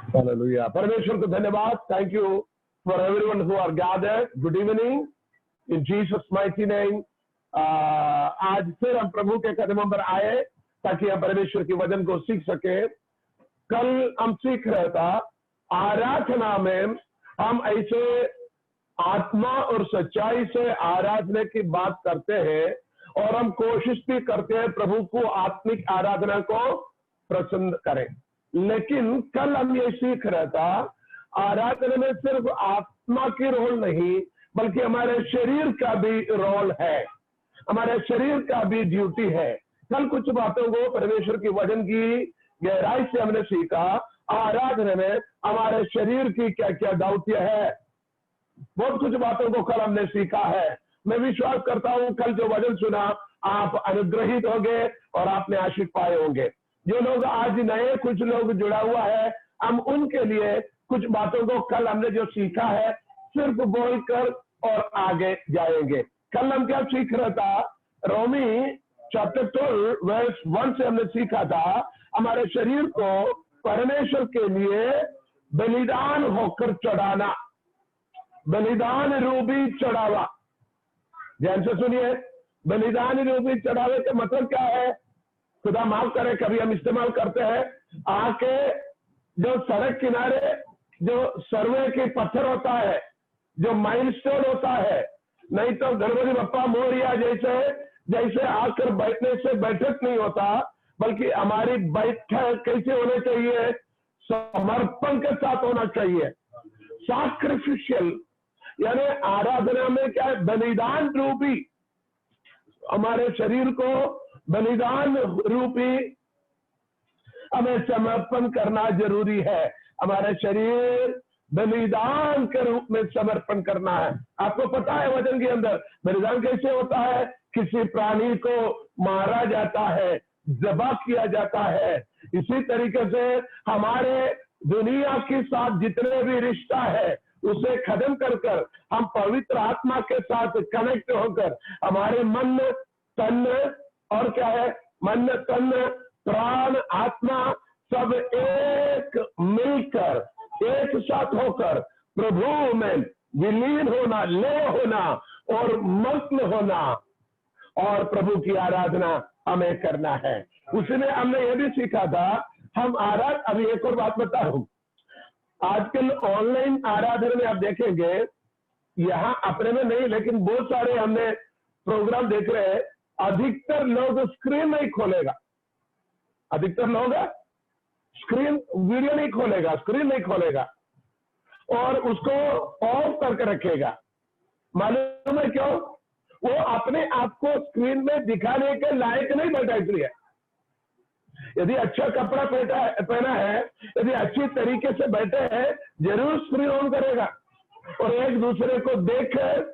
Hallelujah. परमेश्वर को धन्यवाद। Thank you for everyone who are gathered. Good evening in Jesus mighty name. आज फिर हम प्रभु के कदमों पर आए ताकि हम परमेश्वर के वचन को सीख सके। कल हम सीख रहे था आराधना में हम ऐसे आत्मा और सच्चाई से आराधना की बात करते हैं और हम कोशिश भी करते हैं प्रभु को आत्मिक आराधना को प्रसन्न करें। लेकिन कल हम ये सीख रहा था आराधना में सिर्फ आत्मा की रोल नहीं बल्कि हमारे शरीर का भी रोल है, हमारे शरीर का भी ड्यूटी है। कल कुछ बातों को परमेश्वर की वचन की गहराई से हमने सीखा। आराधना में हमारे शरीर की क्या क्या दायित्व है, बहुत कुछ बातों को कल हमने सीखा है। मैं विश्वास करता हूं कल जो वचन सुना आप अनुग्रहित होंगे और आपने आशीष पाए होंगे। जो लोग आज नए कुछ लोग जुड़ा हुआ है, हम उनके लिए कुछ बातों को कल हमने जो सीखा है सिर्फ बोलकर और आगे जाएंगे। कल हम क्या सीख रहा था? रोमी चैप्टर 12 वर्स 1 से हमने सीखा था हमारे शरीर को परमेश्वर के लिए बलिदान होकर चढ़ाना, बलिदान रूपी चढ़ावा। ध्यान से सुनिए, बलिदान रूपी चढ़ावे का मतलब क्या है? खुदा माफ करे, कभी हम इस्तेमाल करते हैं आके जो सड़क किनारे जो सर्वे के पत्थर होता है, जो माइलस्टोन होता है, नहीं तो गणपति बप्पा मोरिया जैसे जैसे आकर बैठने से बैठक नहीं होता, बल्कि हमारी बैठक कैसे होनी चाहिए? समर्पण के साथ होना चाहिए, सैक्रिफिशियल। यानी आराधना में क्या है? बलिदान रूपी, हमारे शरीर को बलिदान रूपी हमें समर्पण करना जरूरी है। हमारे शरीर बलिदान के रूप में समर्पण करना है। आपको पता है वचन के अंदर बलिदान कैसे होता है? किसी प्राणी को मारा जाता है, ज़बह किया जाता है। इसी तरीके से हमारे दुनिया के साथ जितने भी रिश्ता है उसे खत्म कर कर हम पवित्र आत्मा के साथ कनेक्ट होकर हमारे मन तन और क्या है? मन तन प्राण आत्मा सब एक मिलकर एक साथ होकर प्रभु में विलीन होना, लय होना और मग्न होना और प्रभु की आराधना हमें करना है। उसमें हमने ये भी सीखा था हम अभी एक और बात बता रहा हूं, आजकल ऑनलाइन आराधना में आप देखेंगे, यहाँ अपने में नहीं लेकिन बहुत सारे हमने प्रोग्राम देख रहे हैं, अधिकतर लोग स्क्रीन नहीं खोलेगा, अधिकतर लोग स्क्रीन वीडियो नहीं खोलेगा, स्क्रीन नहीं खोलेगा और उसको ऑफ करके रखेगा। मालूम है क्यों? वो अपने आप को स्क्रीन में दिखाने के लायक नहीं बैठा इसलिए। यदि अच्छा कपड़ा पहना है, यदि अच्छी तरीके से बैठे हैं, जरूर स्क्रीन ऑन करेगा और एक दूसरे को देखकर,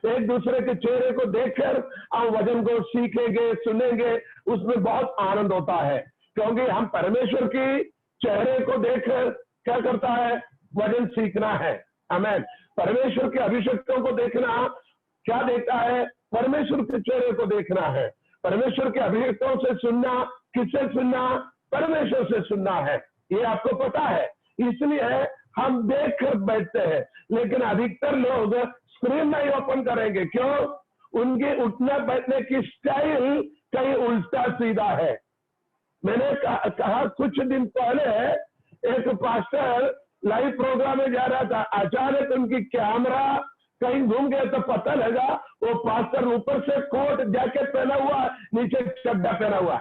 एक दूसरे के चेहरे को देखकर हम वचन को सीखेंगे, सुनेंगे, उसमें बहुत आनंद होता है। क्योंकि हम परमेश्वर की चेहरे को देखकर क्या करता है? वचन सीखना है। आमीन। परमेश्वर के अभिषेकों को देखना क्या देखता है? परमेश्वर के चेहरे को देखना है। परमेश्वर के अभिषेकों से सुनना, किससे सुनना? परमेश्वर से सुनना है। ये आपको पता है, इसलिए हम देख कर बैठते हैं। लेकिन अधिकतर लोग स्क्रीन नहीं ओपन करेंगे। क्यों? उनके उठने बैठने की स्टाइल कहीं उल्टा सीधा है। मैंने कहा कुछ दिन पहले एक पास्टर लाइव प्रोग्राम में जा रहा था, अचानक उनकी कैमरा कहीं घूम गया तो पता लगा वो पास्टर ऊपर से कोट जैकेट पहना हुआ, नीचे चड्डा पहना हुआ,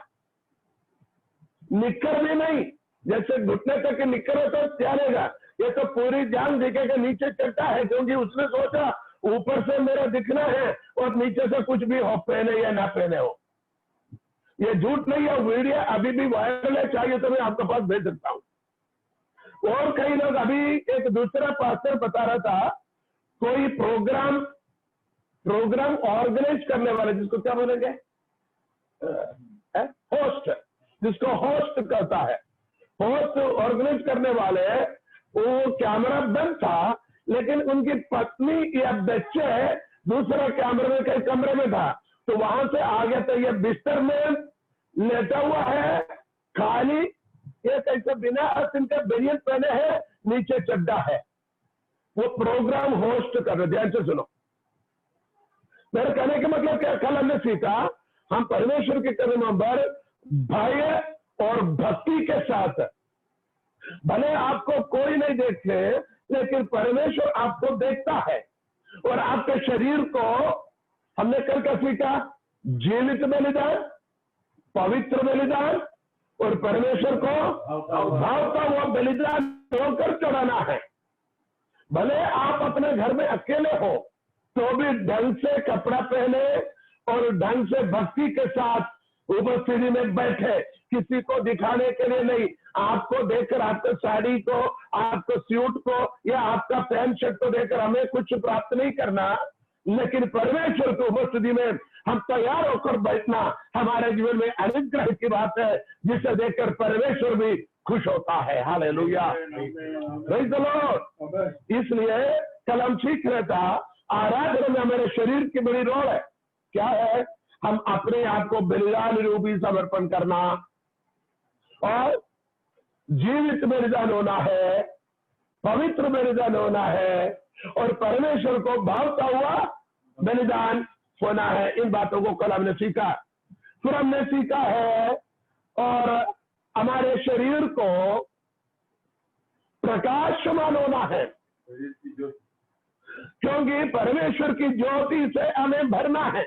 निक्कर भी नहीं, जैसे घुटने तक निक्कर हो तो चलेगा, ये तो पूरी जान दिखेगा नीचे चड्डा है। क्योंकि उसने सोचा ऊपर से मेरा दिखना है और नीचे से कुछ भी हो, पहने या ना पहने हो। ये झूठ नहीं है, वीडियो अभी भी वायरल है, चाहिए तो मैं आपके पास भेज सकता हूं। और कई लोग, अभी एक दूसरा पास्टर बता रहा था, कोई प्रोग्राम ऑर्गेनाइज करने वाले, जिसको क्या बोलेंगे? होस्ट, जिसको होस्ट करता है, होस्ट ऑर्गेनाइज करने वाले, वो कैमरा बंद था लेकिन उनकी पत्नी या बच्चे दूसरा कैमरे में कई कमरे में था, तो वहां से आ गया। तो ये बिस्तर में लेटा हुआ है, खाली ये कैसे बिना आस्तीन के बेनियन पहने हैं, नीचे चड्डा है। वो प्रोग्राम होस्ट कर रहे, ध्यान से सुनो। मेरे कहने का मतलब क्या, कल हमने सीखा हम परमेश्वर के कदमों पर भय और भक्ति के साथ, भले आपको कोई नहीं देखे लेकिन परमेश्वर आपको देखता है, और आपके शरीर को हमने कल क्या सीखा, जीवित बलिदान, पवित्र बलिदान और परमेश्वर को भावता हुआ बलिदान होकर चढ़ाना है। भले आप अपने घर में अकेले हो तो भी ढंग से कपड़ा पहने और ढंग से भक्ति के साथ उपस्थिति में बैठे, किसी को दिखाने के लिए नहीं। आपको देखकर, आपको साड़ी को, आपको सूट को या आपका पैंट शर्ट को देखकर हमें कुछ प्राप्त नहीं करना, लेकिन परमेश्वर की उपस्थिति में हम तैयार होकर बैठना हमारे जीवन में अनुग्रह की बात है, जिसे देखकर परमेश्वर भी खुश होता है। Hallelujah, praise the Lord. इसलिए कल हम सीख रहे था, आराधना में हमारे शरीर की बड़ी रोल है। क्या है, हम अपने आप को बलिदान रूपी समर्पण करना और जीवित बलिदान होना है, पवित्र बलिदान होना है और परमेश्वर को भावता हुआ बलिदान होना है। इन बातों को कल हमने सीखा। फिर हमने सीखा है और हमारे शरीर को प्रकाशमान होना है, क्योंकि परमेश्वर की ज्योति से हमें भरना है।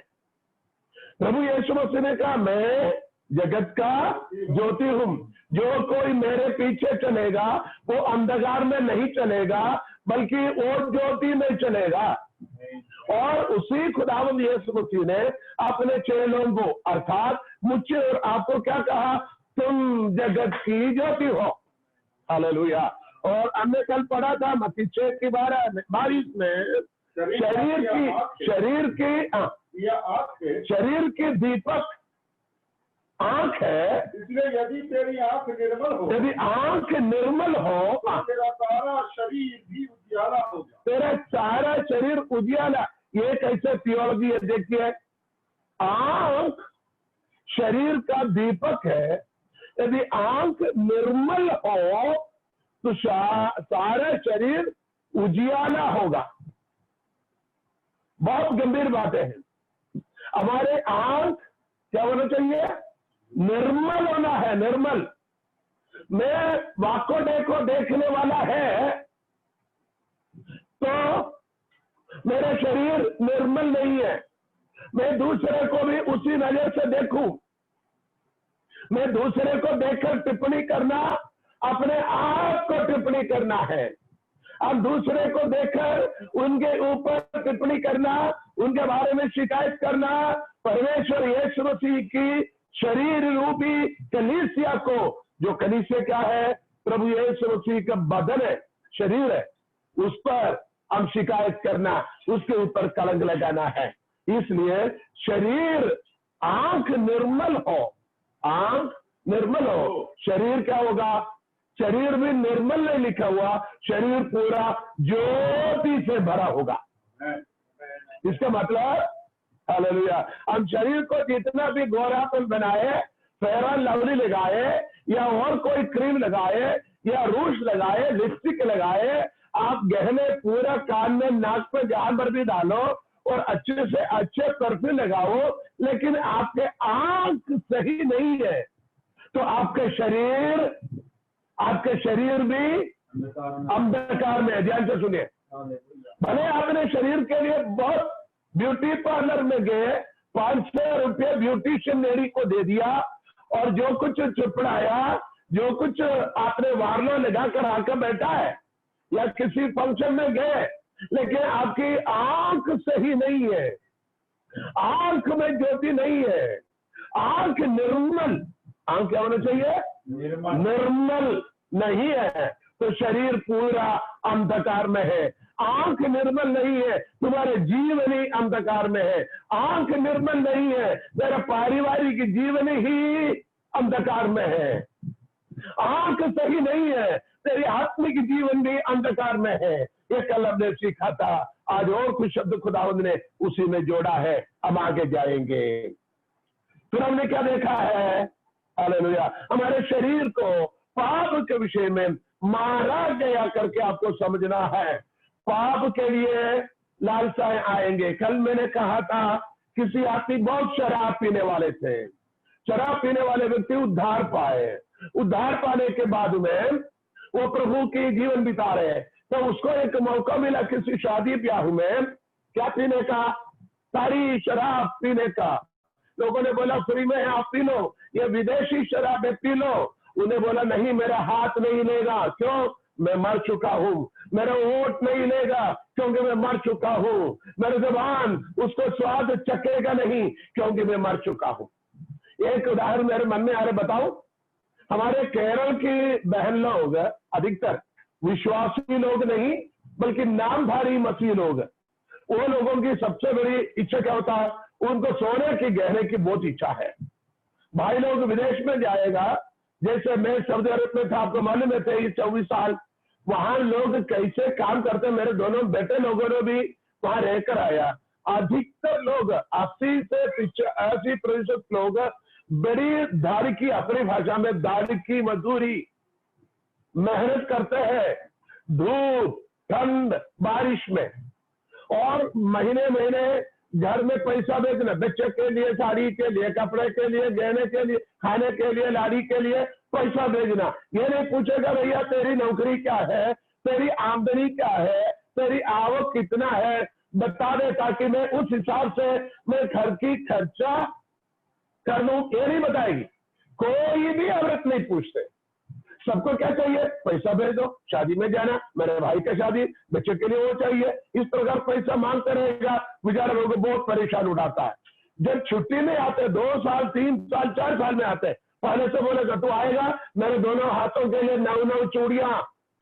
प्रभु यीशु मसीह ने कहा, मैं जगत का ज्योति हूं, जो कोई मेरे पीछे चलेगा वो अंधकार में नहीं चलेगा बल्कि और ज्योति में चलेगा। और उसी खुदावंद यीशु मसीह ने अपने चेलों को अर्थात मुझे और आपको क्या कहा, तुम जगत की ज्योति हो। हालेलुया। और हमने कल पढ़ा था मत्ती 6 की 22 में, शरीर की दीपक आंख है, इसलिए यदि तेरी आंख निर्मल हो, यदि आंख निर्मल हो तो तेरा सारा शरीर भी उजियाला होगा। तेरा सारा शरीर उजियाला। ये कैसे थियोलॉजी है, देखिए, आंख शरीर का दीपक है, यदि आंख निर्मल हो तो सारा शरीर उजियाला होगा। बहुत गंभीर बातें हैं। हमारे आंख क्या होना चाहिए, निर्मल होना है, निर्मल। मैं वाको देखो देखने वाला है तो मेरा शरीर निर्मल नहीं है। मैं दूसरे को भी उसी नजर से देखूं, मैं दूसरे को देखकर टिप्पणी करना, अपने आप को टिप्पणी करना है। अब दूसरे को देखकर उनके ऊपर टिप्पणी करना, उनके बारे में शिकायत करना, परमेश्वर यीशु मसीह की शरीर रूपी कलीसिया को, जो कलीसिया क्या है, प्रभु यीशु मसीह का बदन है, शरीर है, उस पर हम शिकायत करना, उसके ऊपर कलंक लगाना है। इसलिए शरीर, आंख निर्मल हो, आंख निर्मल हो, शरीर क्या होगा, शरीर भी निर्मल नहीं लिखा हुआ, शरीर पूरा ज्योति से भरा होगा। इसका मतलब, हालेलुया, हम शरीर को जितना भी गोरापन बनाए, फेयर एंड लवली लगाए या और कोई क्रीम लगाए या रूज लगाए, लिपस्टिक लगाए, आप गहने पूरा कान में, नाक पे, जहां पर भी डालो और अच्छे से अच्छे परफ्यूम लगाओ, लेकिन आपके आंख सही नहीं है तो आपके शरीर भी अंधकार में है। ध्यान से सुनिए, भले आपने शरीर के लिए बहुत ब्यूटी पार्लर में गए, 500 रुपये ब्यूटिशियन लेडी को दे दिया और जो कुछ चिपड़ाया, जो कुछ आपने वार्लो लगाकर आकर बैठा है, या किसी फंक्शन में गए, लेकिन आपकी आंख सही नहीं है, आंख में ज्योति नहीं है, आंख निर्मल, आंख क्या होना चाहिए, निर्मल नहीं है तो शरीर पूरा अंधकार में है। आंख निर्मल नहीं है, तुम्हारे जीवन ही अंधकार में है। आंख निर्मल नहीं है, तेरा पारिवारिक जीवन ही अंधकार में है। आंख सही नहीं है, तेरी आत्मिक जीवन भी अंधकार में है। ये कल हमने सीखा था, आज और कुछ शब्द खुदावंद ने उसी में जोड़ा है, हम आगे जाएंगे। फिर हमने क्या देखा है, हालेलुया, हमारे शरीर को पाप के विषय में मारा गया करके आपको समझना है। पाप के लिए लालसाएं आएंगे। कल मैंने कहा था किसी आदमी बहुत शराब पीने वाले थे। शराब पीने वाले व्यक्ति उद्धार पाए। उद्धार पाने के बाद में वो प्रभु की जीवन बिता रहे, तो उसको एक मौका मिला किसी शादी ब्याह में क्या पीने का, सारी शराब पीने का। लोगों ने बोला फ्री में आप पी लो, ये विदेशी शराब है, पी लो। उन्हें बोला नहीं, मेरा हाथ नहीं लेगा, क्यों? मैं मर चुका हूं। मेरा होठ नहीं लेगा क्योंकि मैं मर चुका हूं। मेरा जुबान उसको स्वाद चखेगा नहीं क्योंकि मैं मर चुका हूं। एक उदाहरण मेरे मन में आ रहा, बताओ। हमारे केरल की बहन लोग अधिकतर विश्वासी लोग नहीं बल्कि नामधारी मसीह लोग, वो लोगों की सबसे बड़ी इच्छा क्या होता है? उनको सोने की गहने की बहुत इच्छा है। भाई लोग विदेश में जाएगा, जैसे मैं सऊदी अरब में था, आपको मालूम है, 23-24 साल वहां लोग कैसे काम करते। मेरे दोनों बेटे लोगों ने भी वहां रहकर आया। अधिकतर लोग 80 से 80% लोग बड़ी दाढ़ी की, अपनी भाषा में दाढ़ी की मजदूरी मेहनत करते हैं, धूप ठंड बारिश में, और महीने महीने घर में पैसा भेजना, बच्चे के लिए, साड़ी के लिए, कपड़े के लिए, गहने के लिए, खाने के लिए, लाड़ी के लिए पैसा भेजना। ये नहीं पूछेगा भैया तेरी नौकरी क्या है, तेरी आमदनी क्या है, तेरी आवक कितना है, बता दे ताकि मैं उस हिसाब से मैं घर की खर्चा कर लूं। ये नहीं बताएगी, कोई भी औरत नहीं पूछते। सबको क्या चाहिए? पैसा भेज दो, शादी में जाना, मेरे भाई का शादी, बच्चे के लिए वो चाहिए। इस प्रकार पैसा मांगते रहेगा, बेचारा लोग बहुत परेशान उठाता है। जब छुट्टी में आते, 2 साल 3 साल 4 साल में आते, पहले से बोलेगा तू आएगा, मेरे दोनों हाथों के लिए 9 चूड़ियां,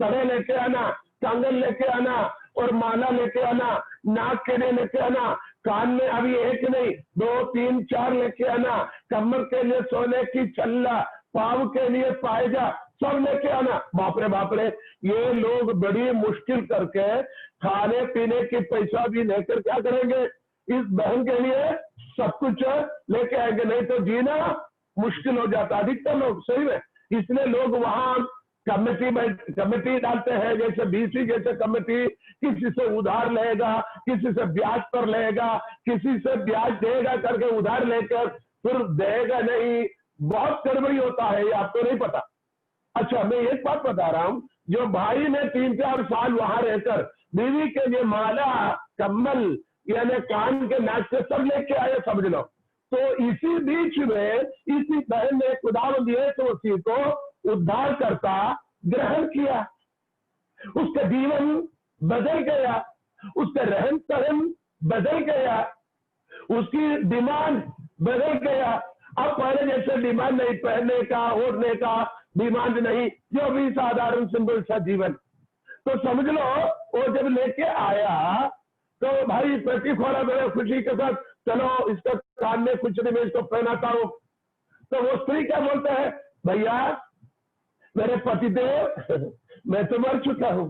कड़े लेके आना, कंगन लेके आना और माला लेके आना, नाक के लिए लेके आना, कान में अभी एक नहीं 2 3 4 लेके आना, कमर के लिए सोने की छल्ला, पाव के लिए पायजा, सब लेके आना। बाप रे, ये लोग बड़ी मुश्किल करके खाने पीने की पैसा भी लेकर क्या करेंगे? इस बहन के लिए सब कुछ लेके आएंगे, नहीं तो जीना मुश्किल हो जाता। अधिकतर लोग सही में, इसलिए लोग वहां कमेटी डालते हैं, जैसे बीसी जैसे कमेटी, किसी से उधार लेगा, किसी से ब्याज पर लेगा, किसी से ब्याज देगा करके उधार लेकर फिर देगा नहीं। बहुत गड़बड़ी होता है, ये आपको नहीं पता। अच्छा, मैं एक बात बता रहा हूं, जो भाई ने 3-4 साल वहां रहकर बीवी के लिए माला, कम्बल, यानी कान के नाक से सब लेके आए, समझ लो। तो इसी बीच में इसी बहन ने खुदावंद दिए तो उसी को उद्धार करता ग्रहण किया। उसका जीवन बदल गया, उसका रहन सहन बदल गया, उसकी डिमांड बदल गया। अब पहले जैसे डिमांड नहीं, पहनने का, ओढ़ने का डिमांड नहीं, जो भी साधारण सिंपल सा जीवन। तो समझ लो वो जब लेके आया तो भाई प्रतीक हो रहा मेरे खुशी के साथ, चलो इसका कान में कुछ नहीं, मैं इसको पहनाता हूं। तो वो स्त्री क्या बोलते हैं? भैया मेरे पतिदेव, मैं तो मर चुका हूं,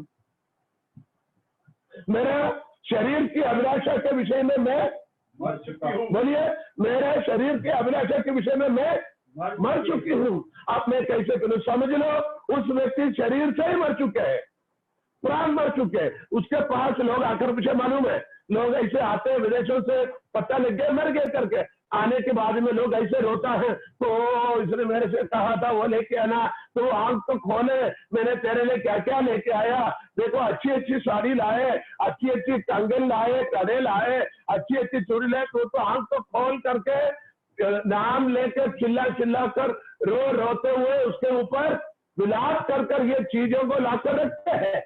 मेरा शरीर की अभिलाषा के विषय में मैं मर चुका हूं। बोलिए, मेरा शरीर की अभिलाषा के विषय में मैं मर चुकी हूं। अब मैं कैसे करूं? समझ लो उस व्यक्ति शरीर से ही मर चुके हैं, प्राण मर चुके हैं। उसके पास लोग आकर पीछे, मालूम है, लोग ऐसे आते हैं विदेशों से, पता लग गया मर गए करके, आने के बाद में लोग ऐसे रोता है, तो इसने मेरे से कहा था वो लेके आना, तो आंख तो खोले, मैंने तेरे लिए क्या क्या लेके आया, देखो अच्छी अच्छी साड़ी लाए, अच्छी अच्छी कंगन लाए, कड़े लाए, अच्छी अच्छी चूड़ी लाए, तो आंख तो खोल करके नाम लेकर चिल्ला कर रोते हुए उसके ऊपर विलाप कर ये चीजों को लाकर रखते हैं।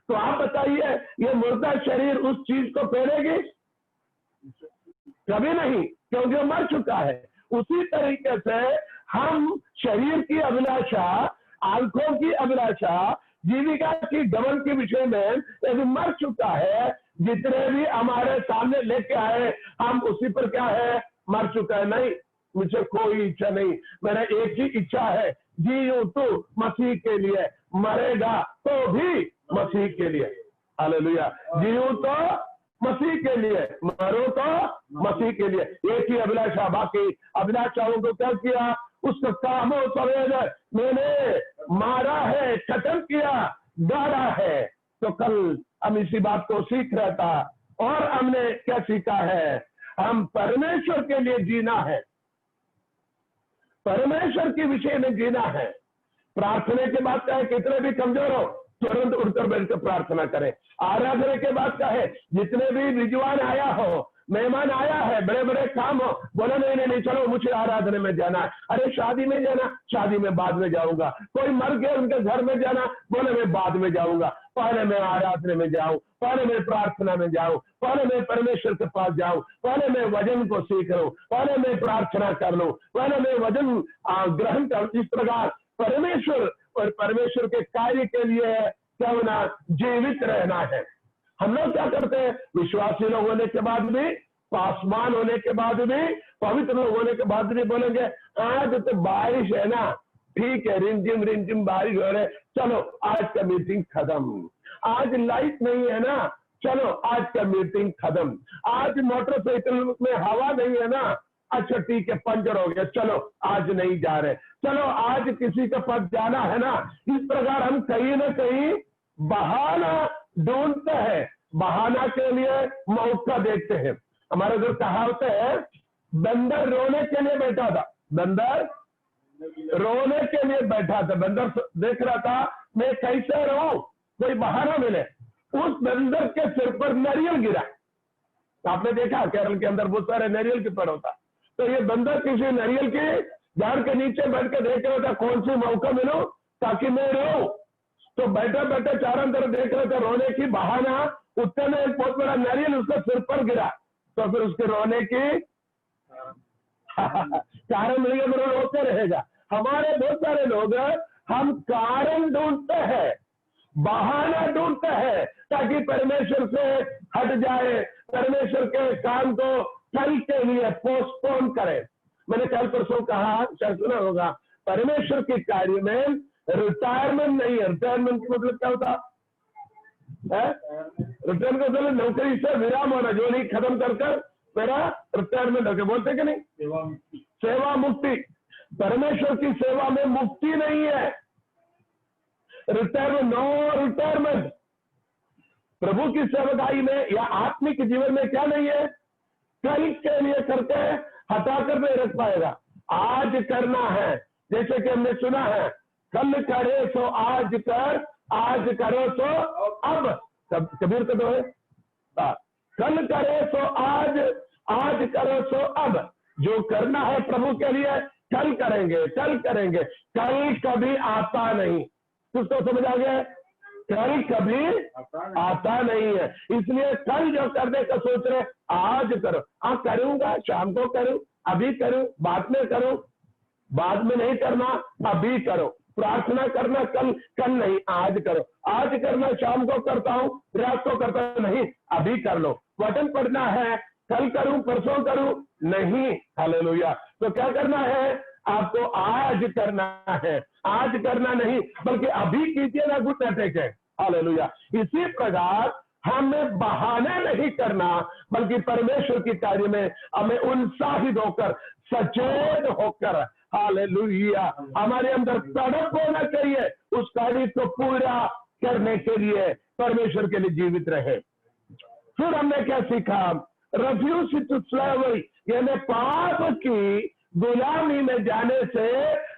तो आप बताइए, ये मुर्दा शरीर उस चीज को पहनेगी? कभी नहीं, क्योंकि वो मर चुका है। उसी तरीके से हम शरीर की अभिलाषा, आंखों की अभिलाषा, जीविका की गमन के विषय में यदि मर चुका है, जितने भी हमारे सामने लेके आए, हम उसी पर क्या है? मर चुका है। नहीं, मुझे कोई इच्छा नहीं, मेरा एक ही इच्छा है, जीऊं तो मसीह के लिए, मरेगा तो भी मसीह के लिए। हालेलुया। जीऊं तो मसीह के लिए, मरो तो मसीह के लिए। एक ही अभिलाषा, बाकी अभिलाषाओं को क्या किया? उसका कामों सवेरे मैंने मारा है, खत्म किया, गाड़ा है। तो कल हम इसी बात को सीख रहा था और हमने क्या सीखा है, हम परमेश्वर के लिए जीना है, परमेश्वर के विषय में जीना है। प्रार्थना के बाद चाहे कितने भी कमजोर हो, तुरंत उठकर बैठकर प्रार्थना करें। आराधना के बाद चाहे जितने भी विद्वान आया हो, मेहमान आया है, बड़े बड़े काम हो, बोला नहीं नहीं चलो मुझे आराधना में जाना है। अरे शादी में जाना, शादी में बाद में जाऊंगा। कोई मर गया, उनके घर में जाना, बोले मैं बाद में जाऊंगा। पहले मैं आराधना में जाऊं, पहले मैं प्रार्थना में जाऊं, पहले मैं परमेश्वर के पास जाऊं, पहले मैं वचन को सीख लूं, पहले मैं प्रार्थना कर लूं, पहले मैं वचन ग्रहण कर। इस प्रकार परमेश्वर और परमेश्वर के कार्य के लिए क्या होना, जीवित रहना है। हम लोग क्या करते हैं, विश्वासी लोग होने के बाद भी, पासवान होने के बाद भी, पवित्र लोग होने के बाद भी बोलेंगे आज तो बारिश है ना, ठीक है, रिमझिम बारिश हो रहे, चलो आज का मीटिंग खत्म। आज लाइट नहीं है ना, चलो आज का मीटिंग खत्म। आज मोटरसाइकिल में हवा नहीं है ना, अच्छा ठीक है, पंचर हो गया, चलो आज नहीं जा रहे, चलो आज किसी के पास जाना है ना। इस प्रकार हम कहीं ना कहीं बहाना ढूंढते हैं, बहाना के लिए मौका देखते हैं। हमारे जो कहावत है, बंदर रोने के लिए बैठा था, बंदर रोने के लिए बैठा था। बंदर देख रहा था मैं कैसे रहूं, कोई बहाना मिले। उस बंदर के सिर पर नारियल गिरा। आपने देखा केरल के अंदर बहुत सारे नारियल के पेड़ होता, तो ये बंदर किसी नारियल के झाड़ के नीचे बैठ के देख रहा था कौन सी मौका मिलो ताकि मैं रहूं। तो बैठा बैठा चारों तरफ देख रहे थे, रोने की बहाना, उतने में एक बहुत बड़ा नारियल उसके सिर पर गिरा। तो फिर उसके रोने की कारण मिल गया, मेरा रोते रहेगा। हमारे बहुत सारे लोग हम कारण ढूंढते हैं, बहाना ढूंढते हैं ताकि परमेश्वर से हट जाए, परमेश्वर के काम को कल के लिए पोस्टपोन करें। मैंने कल परसों कहा, शायद सुना होगा, परमेश्वर के कार्य में रिटायरमेंट नहीं है। रिटायरमेंट का मतलब क्या होता है? रिटायरमेंट का मतलब नौकरी से विराम होना, जो नहीं खत्म कर मेरा रिटायरमेंट हो गया, बोलते कि नहीं? सेवा मुक्ति। परमेश्वर की सेवा में मुक्ति नहीं है, रिटायरमेंट, नो रिटायरमेंट। प्रभु की सेवकाई में या आत्मिक जीवन में क्या नहीं है, कल के लिए करके हटाकर नहीं रख पाएगा, आज करना है। जैसे कि हमने सुना है, कल करे सो आज कर, आज करो सो अब। कबीर का तो है, कल करे सो आज, आज करो सो अब। जो करना है प्रभु के लिए कल करेंगे, कल करेंगे। कल कभी आता नहीं, कुछ तो समझ आ गया? कल कभी आता नहीं है, इसलिए कल जो करने का सोच रहे आज करो। हाँ करूंगा, शाम को करूं, अभी करूं, बाद में करूं, बाद में नहीं करना, अभी करो। प्रार्थना करना कल नहीं, आज करो। आज करना शाम को करता हूं, रात को करता हूं, नहीं अभी कर लो। वचन पढ़ना है, कल करूं, परसों करूं, नहीं। हालेलुया। तो क्या करना है आपको? आज करना है, आज करना नहीं बल्कि अभी कीजिए ना, गुड अटैक है। हालेलुया। इसी प्रकार हमें बहाना नहीं करना बल्कि परमेश्वर की कार्य में हमें उत्साहित होकर, सचेत होकर, हालेलुया, हमारे अंदर तड़प होना चाहिए उस कार्य को पूरा करने के लिए, परमेश्वर के लिए जीवित रहे। फिर हमने क्या सीखा? रिफ्यूज टू स्लेवरी, यानी पाप की गुलामी में जाने से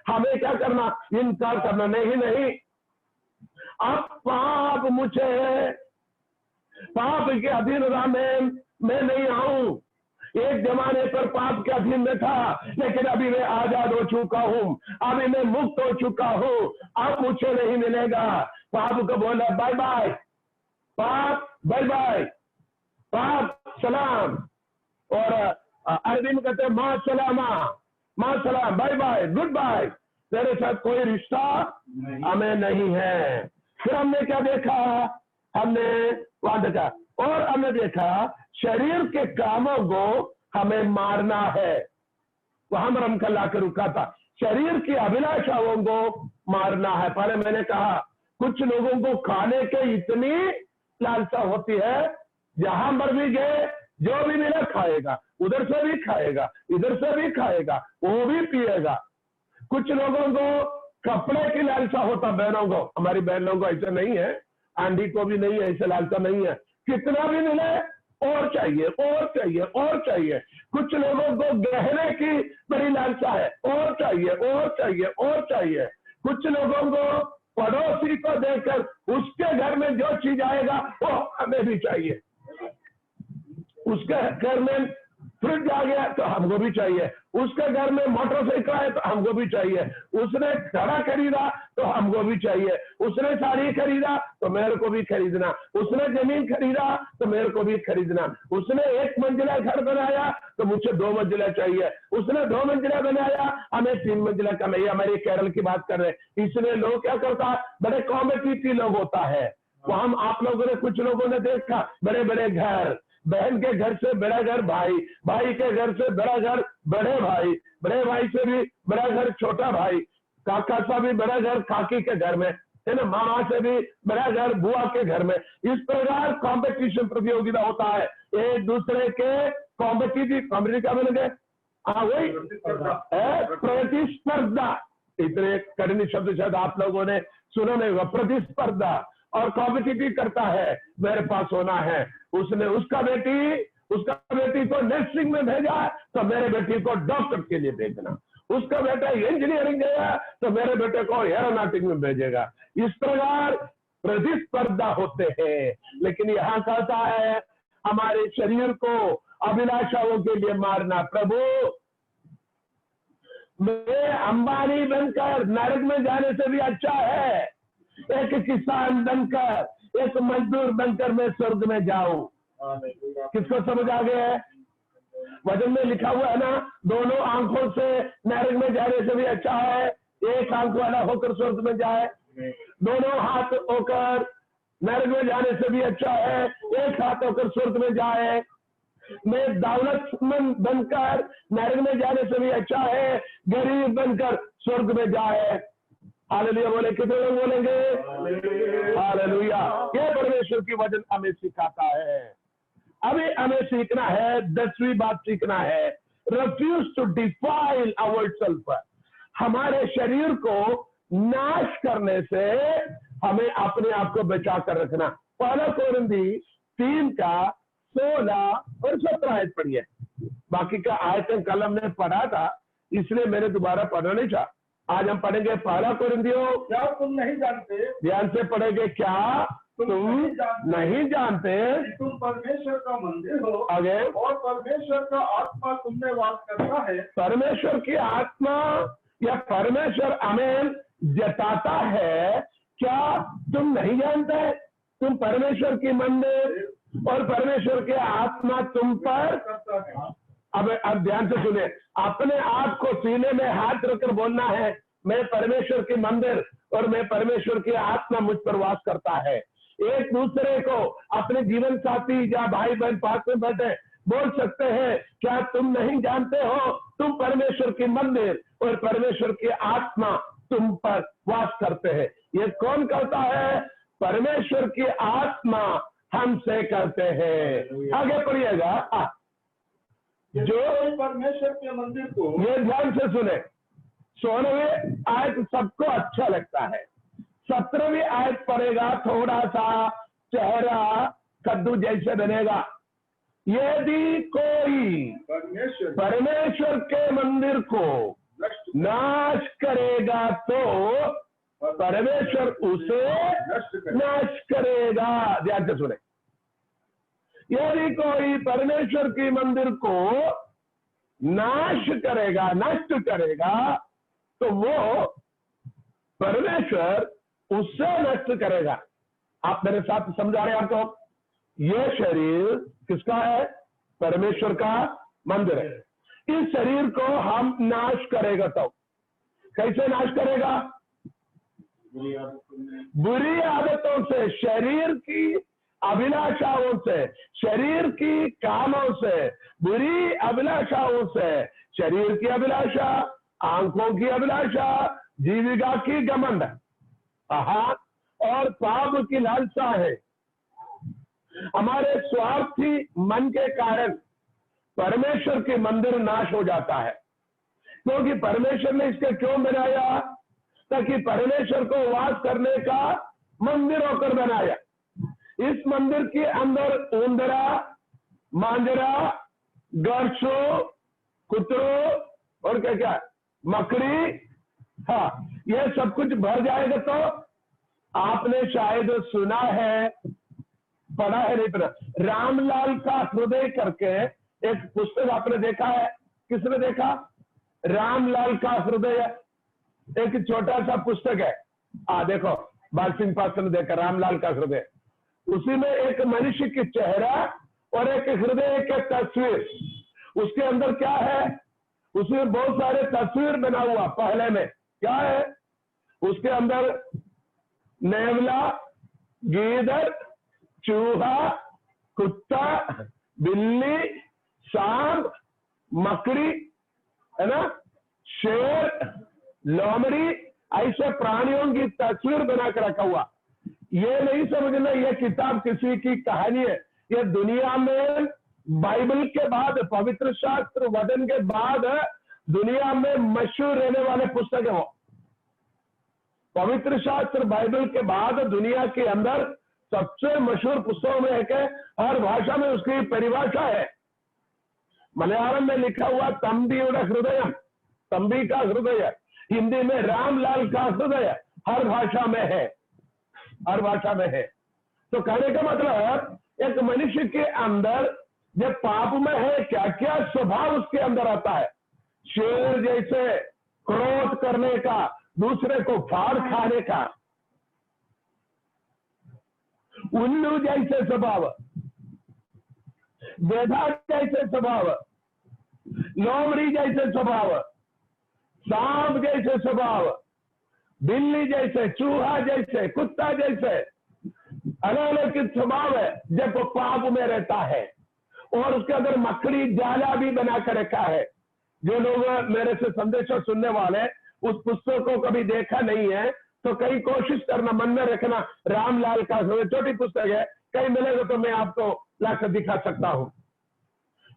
हमें क्या करना? इनकार करना। नहीं, अब पाप मुझे, पाप के अधीन मैं नहीं आऊं। एक जमाने पर पाप के अधीन में था, लेकिन अभी मैं आजाद हो चुका हूं, अभी मैं मुक्त हो चुका हूं, अब मुझे नहीं मिलेगा। पाप को बोला बाय बाय, पाप बाय बाय, पाप सलाम। और अरबी में कहते हैं मां सलामा, मां सलाम, बाय बाय, गुड बाय, तेरे साथ कोई रिश्ता हमें नहीं है। फिर हमने क्या देखा? हमने वहां देखा और हमने देखा शरीर के कामों को हमें मारना है। वहां पर हम कल आकर रुका था, शरीर की अभिलाषाओं को मारना है। पहले मैंने कहा कुछ लोगों को खाने के इतनी लालसा होती है, जहां पर भी गए जो भी मिला खाएगा, उधर से भी खाएगा, इधर से भी खाएगा, वो भी पिएगा। कुछ लोगों को कपड़े की लालसा होता बहनों को, हमारी बहनों को ऐसा नहीं है, आंटी को भी नहीं है, ऐसा लालसा नहीं है। कितना भी मिले और चाहिए और चाहिए और चाहिए। कुछ लोगों को गहने की बड़ी लालसा है, और चाहिए और चाहिए और चाहिए। कुछ लोगों को पड़ोसी को देखकर उसके घर में जो चीज आएगा वो हमें भी चाहिए। उसके घर में फ्रिज आ गया तो हमको भी चाहिए, उसके घर में मोटरसाइकिल है तो हमको भी चाहिए, उसने घड़ा खरीदा तो हमको भी चाहिए, उसने साड़ी खरीदा तो मेरे को भी खरीदना, उसने जमीन खरीदा तो मेरे को भी खरीदना, उसने 1 मंजिला घर बनाया तो मुझे 2 मंजिला चाहिए, उसने 2 मंजिला बनाया हमें 3 मंजिला का नहीं। हमारे केरल की बात कर रहे हैं। इसलिए लोग क्या करता है, बड़े कॉम्पिटिटिव लोग होता है। वो हम आप लोगों ने, कुछ लोगों ने देखा बड़े बड़े घर, बहन के घर से बड़ा घर भाई, भाई के घर से बड़ा घर बड़े भाई, बड़े भाई से भी बड़ा घर छोटा भाई, काका सा भी बड़ा घर काकी के घर में, है ना, मामा से भी बड़ा घर बुआ के घर में। इस प्रकार कंपटीशन प्रतियोगिता होता है, एक दूसरे के कॉम्पिटिटिव क्या बन गए, वही प्रतिस्पर्धा। इतने कठिन शब्द शायद आप लोगों ने सुना नहीं होगा। प्रतिस्पर्धा और कॉम्पिटिटिव करता है, मेरे पास होना है। उसने उसका बेटी को नर्सिंग में भेजा तो मेरे बेटी को डॉक्टर के लिए भेजना, उसका बेटा इंजीनियरिंग गया तो मेरे बेटे को एरोनॉटिक में भेजेगा। इस प्रकार प्रतिस्पर्धा होते हैं। लेकिन यहाँ कहता है हमारे शरीर को अभिलाषाओं के लिए मारना। प्रभु, मैं अंबानी बनकर नरक में जाने से भी अच्छा है एक किसान बनकर, एक मजदूर बनकर मैं स्वर्ग में जाऊं। किसको समझ आ गया है? वचन में लिखा हुआ है ना, दोनों आंखों से नरक में जाने से भी अच्छा है एक आंख वाला होकर स्वर्ग में जाए, दोनों हाथ होकर नरक में जाने से भी अच्छा है एक हाथ होकर स्वर्ग में जाए। मैं दौलतमंद बनकर नरक में जाने से भी अच्छा है गरीब बनकर स्वर्ग में जाए। हालेलुया बोले, कितने लोग बोलेंगे हालेलुया? ये परमेश्वर की वचन हमें सिखाता है। अभी हमें सीखना है, 10वीं बात सीखना है, refuse to defile ourself. हमारे शरीर को नाश करने से हमें अपने आप को बचा कर रखना। पहला कोरिन्थी 3 का 16 और 17 आयत पढ़िए। बाकी का आयतन कल हमने पढ़ा था, इसलिए मैंने दोबारा पढ़ना नहीं चाहा। आज हम पढ़ेंगे पहला कोरिन्थियों, क्या तुम नहीं जानते, ध्यान से पढ़ेंगे, क्या तुम नहीं जानते तुम परमेश्वर का मंदिर हो आगे, और परमेश्वर का आत्मा तुम में वास करता है। परमेश्वर की आत्मा या परमेश्वर हमें जताता है, क्या तुम नहीं जानते तुम परमेश्वर की मंदिर और परमेश्वर की आत्मा तुम पर। अब ध्यान से सुने, अपने आप को सीने में हाथ रखकर बोलना है, मैं परमेश्वर की मंदिर और मैं परमेश्वर की आत्मा मुझ पर वास करता है। एक दूसरे को, अपने जीवन साथी या भाई बहन पास में बैठे बोल सकते हैं, क्या तुम नहीं जानते हो तुम परमेश्वर की मंदिर और परमेश्वर की आत्मा तुम पर वास करते हैं। ये कौन करता है? परमेश्वर की आत्मा हमसे करते हैं। आगे पढ़िएगा, जो परमेश्वर के मंदिर को, ये ध्यान से सुने, 16वीं आयत सबको अच्छा लगता है, 17वीं आयत पढ़ेगा थोड़ा सा चेहरा कद्दू जैसे बनेगा। यदि कोई परमेश्वर के मंदिर को नाश करेगा तो परमेश्वर उसे नाश करेगा। ध्यान से सुने, यदि कोई परमेश्वर की मंदिर को नाश करेगा, नष्ट करेगा, तो वो परमेश्वर उससे नष्ट करेगा। आप मेरे साथ समझा रहे हैं आपको? ये शरीर किसका है? परमेश्वर का मंदिर है। इस शरीर को हम नाश करेगा तो कैसे नाश करेगा? बुरी आदतों से, शरीर की अभिलाषाओं से, शरीर की कामों से, बुरी अभिलाषाओं से, शरीर की अभिलाषा, आंखों की अभिलाषा, जीविका की घमंड और पाप की लालसा है। हमारे स्वार्थी मन के कारण परमेश्वर के मंदिर नाश हो जाता है, क्योंकि परमेश्वर ने इसके क्यों बनाया? ताकि परमेश्वर को वास करने का मंदिर होकर बनाया। इस मंदिर के अंदर उंदरा, मांजरा, गरसो, कुतरो और क्या क्या मकड़ी, हाँ, यह सब कुछ भर जाएगा। तो आपने शायद सुना है, पढ़ा है, नहीं पढ़ा, रामलाल का हृदय करके एक पुस्तक आपने देखा है? किसने देखा? रामलाल का हृदय, एक छोटा सा पुस्तक है। देखो, बाल सिंह पास्टर ने देखा रामलाल का हृदय। उसी में एक मनुष्य की चेहरा और एक हृदय की तस्वीर। उसके अंदर क्या है? उसमें बहुत सारे तस्वीर बना हुआ। पहले में क्या है? उसके अंदर नेवला, गीदड़, चूहा, कुत्ता, बिल्ली, सांप, मकड़ी, है ना, शेर, लोमड़ी, ऐसे प्राणियों की तस्वीर बनाकर रखा हुआ। ये नहीं समझना ये किताब किसी की कहानी है। ये दुनिया में बाइबल के बाद, पवित्र शास्त्र वचन के बाद दुनिया में मशहूर रहने वाले पुस्तक है वो। पवित्र शास्त्र बाइबल के बाद दुनिया के अंदर सबसे मशहूर पुस्तकों में एक है। हर भाषा में उसकी परिभाषा है। मलयालम में लिखा हुआ तंबियुड हृदय, तंबी का हृदय। हिंदी में रामलाल का हृदय। हर भाषा में है, हर भाषा में है। तो कहने का मतलब एक मनुष्य के अंदर जब पाप में है, क्या क्या स्वभाव उसके अंदर आता है। शेर जैसे क्रोध करने का, दूसरे को फाड़ खाने का, उल्लू जैसे स्वभाव, गधा जैसे स्वभाव, लोमड़ी जैसे स्वभाव, सांप जैसे स्वभाव, बिल्ली जैसे, चूहा जैसे, कुत्ता जैसे, अलग अलग स्वभाव है जब वो पाप में रहता है। और उसके अंदर मकड़ी जाला भी बना कर रखा है। जो लोग मेरे से संदेश सुनने वाले उस पुस्तक को कभी देखा नहीं है तो कहीं कोशिश करना, मन में रखना। रामलाल का छोटी पुस्तक है, कहीं मिलेगा तो मैं आपको लाकर दिखा सकता हूं।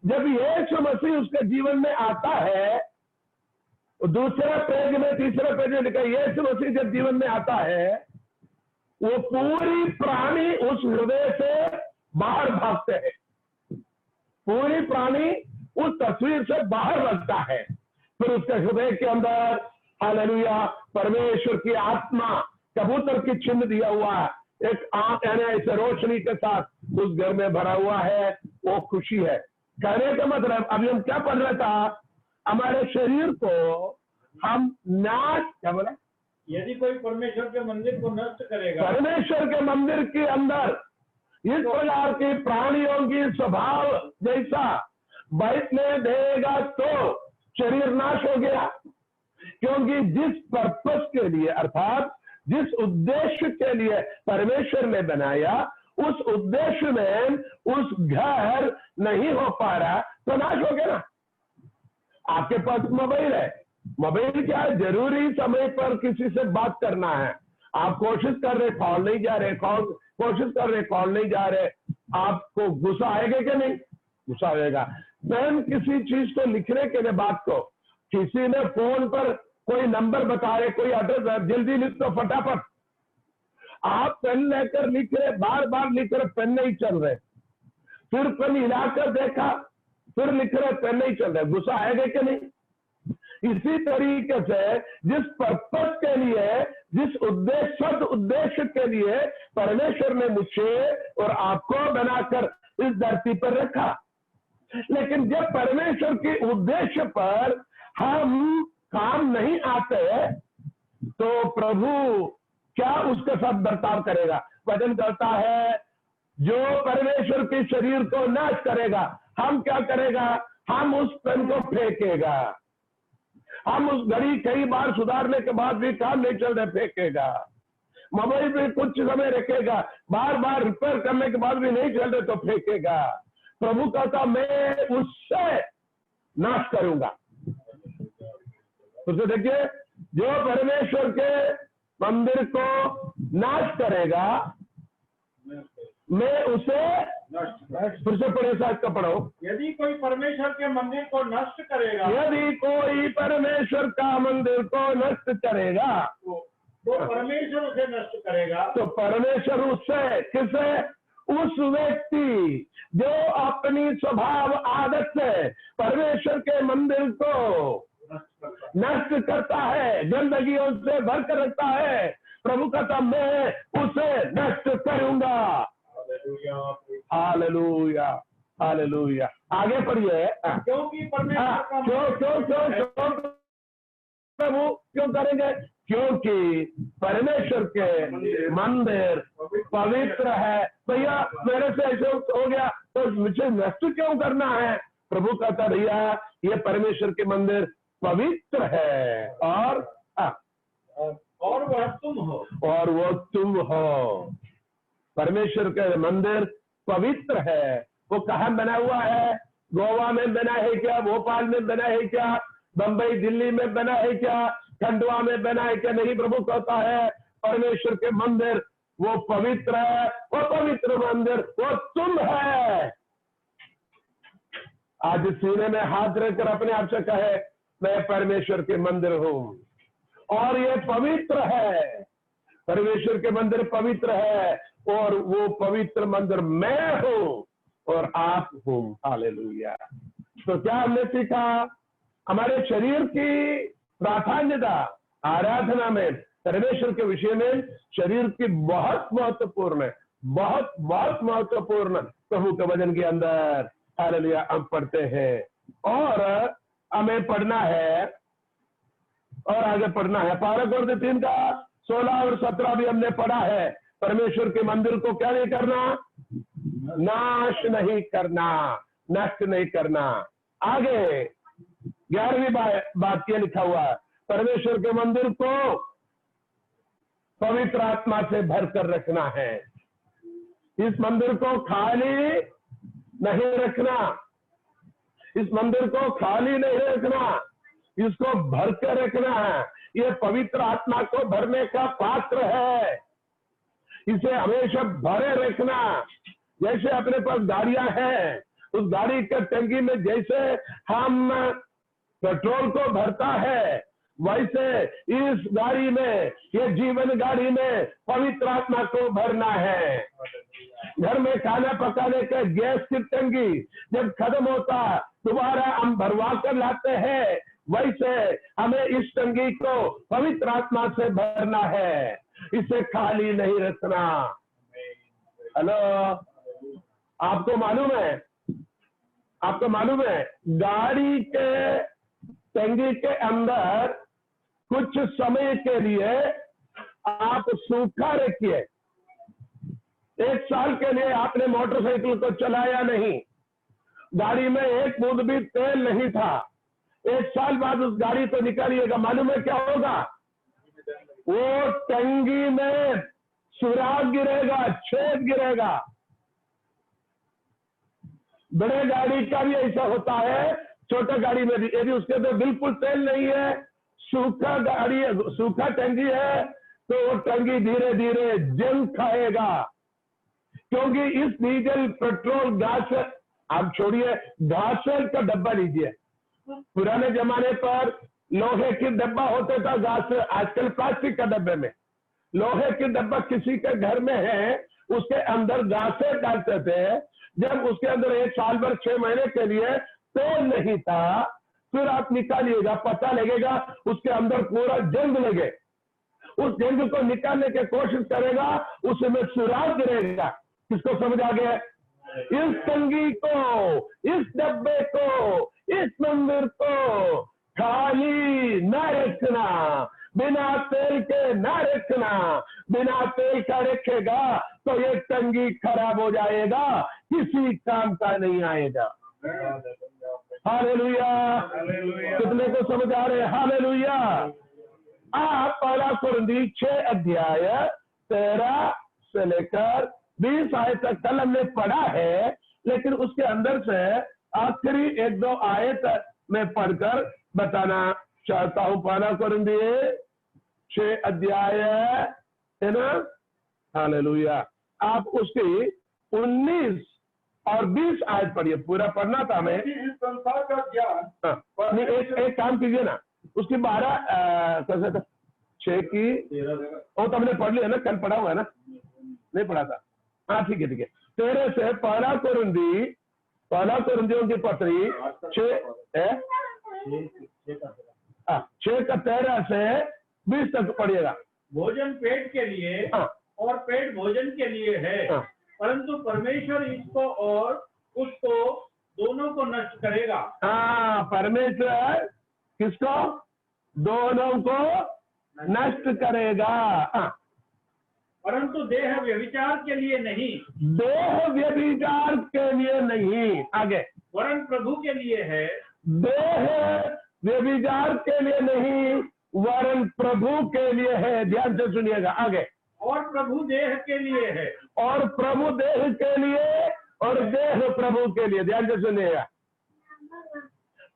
जब यीशु मसीह उसके जीवन में आता है, दूसरा पेज में, तीसरा पेज में लिखा, यीशु मसीह जब जीवन में आता है, वो पूरी प्राणी उस हृदय से बाहर भागते हैं। पूरी प्राणी उस तस्वीर से बाहर भागता है। फिर उसके हृदय के अंदर हालेलुया परमेश्वर की आत्मा कबूतर की चिन्ह दिया हुआ है। एक आंख यानी ऐसे रोशनी के साथ उस घर में भरा हुआ है। वो खुशी है। कहने का मतलब अभी हम क्या पढ़ रहे था, हमारे शरीर को हम नाश, क्या बोला, यदि कोई परमेश्वर के मंदिर को नष्ट करेगा, परमेश्वर के मंदिर के अंदर इस प्रकार के प्राणियों की स्वभाव जैसा बैठने देगा तो शरीर नाश हो गया। क्योंकि जिस पर्पस के लिए, अर्थात जिस उद्देश्य के लिए परमेश्वर ने बनाया, उस उद्देश्य में उस घर नहीं हो पा रहा तो नाश हो गया ना। आपके पास मोबाइल है, मोबाइल क्या है, जरूरी समय पर किसी से बात करना है, आप कोशिश कर रहे, कॉल नहीं जा रहे, कोशिश कर रहे, कॉल नहीं जा रहे, आपको गुस्सा आएगा कि नहीं? गुस्सा आएगा। मैम किसी चीज को लिखने के लिए, बात को किसी ने फोन पर कोई नंबर बता रहे, कोई एड्रेस है, जल्दी लिख दो फटाफट। आप पेन लेकर लिख रहे, बार बार लिख रहे, पेन नहीं चल रहे, फिर पेन हिलाकर देखा, फिर लिख रहे, पेन नहीं चल रहे, गुस्सा आएगा कि नहीं? इसी तरीके से जिस पर्पस के लिए, जिस उद्देश्य, सद उद्देश्य के लिए परमेश्वर ने मुझे और आपको बनाकर इस धरती पर रखा, लेकिन जब परमेश्वर के उद्देश्य पर हम काम नहीं आते तो प्रभु क्या उसके साथ बर्ताव करेगा? वचन कहता है जो परमेश्वर के शरीर को नाश करेगा, हम क्या करेगा? हम उस पेन को फेंकेगा। हम उस घड़ी कई बार सुधारने के बाद भी काम नहीं चल रहा, फेंकेगा। मोबाइल पे कुछ समय रखेगा, बार बार रिपेयर करने के बाद भी नहीं चल रहे तो फेंकेगा। प्रभु कहता मैं उससे नाश करूंगा। तो देखिए, जो परमेश्वर के मंदिर को नाश करेगा मैं उसे नष्ट। फिर से पढ़े, साथ का पढ़ो। यदि कोई परमेश्वर के मंदिर को नष्ट करेगा यदि कोई परमेश्वर का मंदिर को नष्ट करेगा तो परमेश्वर उसे नष्ट करेगा। तो परमेश्वर उससे, किसे? उस व्यक्ति जो अपनी स्वभाव आदत से परमेश्वर के मंदिर को नष्ट करता है, गंदगियों से भर कर रखता है, प्रभु कहता मैं उसे नष्ट करूंगा। Hallelujah, hallelujah. आगे पढ़िए। क्योंकि परमेश्वर का क्यों प्रभु क्यों करेंगे? क्योंकि परमेश्वर के मंदिर पवित्र है। भैया मेरे से ऐसे हो गया तो मुझे नष्ट क्यों करना है? प्रभु कहता भैया ये परमेश्वर के मंदिर पवित्र है और वह तुम हो। और वो तुम हो। परमेश्वर के मंदिर पवित्र है। वो कहाँ बना हुआ है? गोवा में बना है क्या? भोपाल में बना है क्या? बंबई दिल्ली में बना है क्या? खंडवा में बना है क्या? नहीं, प्रभु कहता है परमेश्वर के मंदिर वो पवित्र है। वो पवित्र मंदिर वो तुम है। आज सीने में हाथ रखकर अपने आप से कहे मैं परमेश्वर के मंदिर हूं और ये पवित्र है। परमेश्वर के मंदिर पवित्र है और वो पवित्र मंदिर मैं हूं और आप हूं। हालेलुया। तो क्या हमने सीखा? हमारे शरीर की प्राधान्यता आराधना में परमेश्वर के विषय में शरीर की बहुत महत्वपूर्ण है, बहुत बहुत महत्वपूर्ण प्रभु के वचन के अंदर। हालेलुया। हम पढ़ते हैं और हमें पढ़ना है और आगे पढ़ना है। 12 कोरिन्थियों 3 का 16 और 17 भी हमने पढ़ा है। परमेश्वर के मंदिर को क्या नहीं करना? नाश नहीं करना, नष्ट नहीं करना। आगे 11वीं बात क्या लिखा हुआ है? परमेश्वर के मंदिर को पवित्र आत्मा से भरकर रखना है। इस मंदिर को खाली नहीं रखना, इस मंदिर को खाली नहीं रखना, इसको भर कर रखना है। ये पवित्र आत्मा को भरने का पात्र है, इसे हमेशा भरे रखना। जैसे अपने पास गाड़ियां हैं, उस गाड़ी के टंकी में जैसे हम पेट्रोल को भरता है, वैसे इस गाड़ी में, ये जीवन गाड़ी में पवित्र आत्मा को भरना है। घर में खाना पकाने के गैस की टंकी जब खत्म होता दोबारा हम भरवा कर लाते हैं, वैसे हमें इस टंकी को पवित्र आत्मा से भरना है, इसे खाली नहीं रखना। हेलो, आपको मालूम है, आपको मालूम है गाड़ी के टंकी के अंदर कुछ समय के लिए आप सूखा रखिए। 1 साल के लिए आपने मोटरसाइकिल को चलाया नहीं, गाड़ी में एक बूंद भी तेल नहीं था, 1 साल बाद उस गाड़ी को निकालिएगा, मालूम है क्या होगा? वो टंकी में सुराग गिरेगा, छेद गिरेगा। बड़े गाड़ी का भी ऐसा होता है, छोटा गाड़ी में भी। यदि उसके अंदर बिल्कुल तेल नहीं है, सूखा गाड़ी, सूखा टंकी है, तो वो टंकी धीरे धीरे जंग खाएगा। क्योंकि इस डीजल, पेट्रोल, गैस, आप छोड़िए, घास का डब्बा लीजिए। पुराने जमाने पर लोहे की डब्बा होता था, घास, आजकल प्लास्टिक का डब्बे में। लोहे की डब्बा किसी के घर में है, उसके अंदर घास डालते थे। जब उसके अंदर 1 साल भर 6 महीने के लिए तेल नहीं था, फिर आप निकालिएगा, पता लगेगा उसके अंदर पूरा जंग लगे। उस जंग को निकालने की कोशिश करेगा, उसमें सुराग गिरेगा। किसको समझ आ गया? इस टंकी को, इस डब्बे को, इस मंदिर को खाली न रखना, बिना तेल के न रखना। बिना तेल का रखेगा तो ये टंकी खराब हो जाएगा, किसी काम का नहीं आएगा। हालेलुया। कितने को समझ आ रहे? हालेलुया। आप 1 कुरिन्थियों 6 अध्याय 13 से लेकर 20 आयत तक कल हमने पढ़ा है, लेकिन उसके अंदर से आखिरी 1-2 आयत में पढ़कर बताना चाहता हूं। 1 कुरिन्थियों 6 अध्याय है ना? हालेलुया। आप उसकी 19 और 20 आयत पढ़िए, पूरा पढ़ना था हमें। कि इस संसार का ज्ञान हाँ, नहीं, एक काम कीजिए ना, उसकी 12 6 की वो तो हमने पढ़ लिया ना, कल पढ़ा हुआ है ना, नहीं पढ़ा था। हाँ ठीक है 13 से पहला कुरिन्थियों की पत्री 6 का 13 से 20 तक पढ़िएगा। भोजन पेट के लिए हाँ। और पेट भोजन के लिए है, हाँ। परंतु परमेश्वर इसको और उसको दोनों को नष्ट करेगा। हाँ, परमेश्वर किसको? दोनों को नष्ट करेगा। हाँ। परंतु देह व्यभिचार के लिए नहीं, देह व्यभिचार के लिए नहीं, आगे, वरन प्रभु के लिए है। देह व्यभिचार के लिए नहीं, वरन प्रभु के लिए है। ध्यान से सुनिएगा, आगे। और प्रभु देह के लिए है। और प्रभु देह के लिए और देह प्रभु के लिए। ध्यान से सुनिएगा,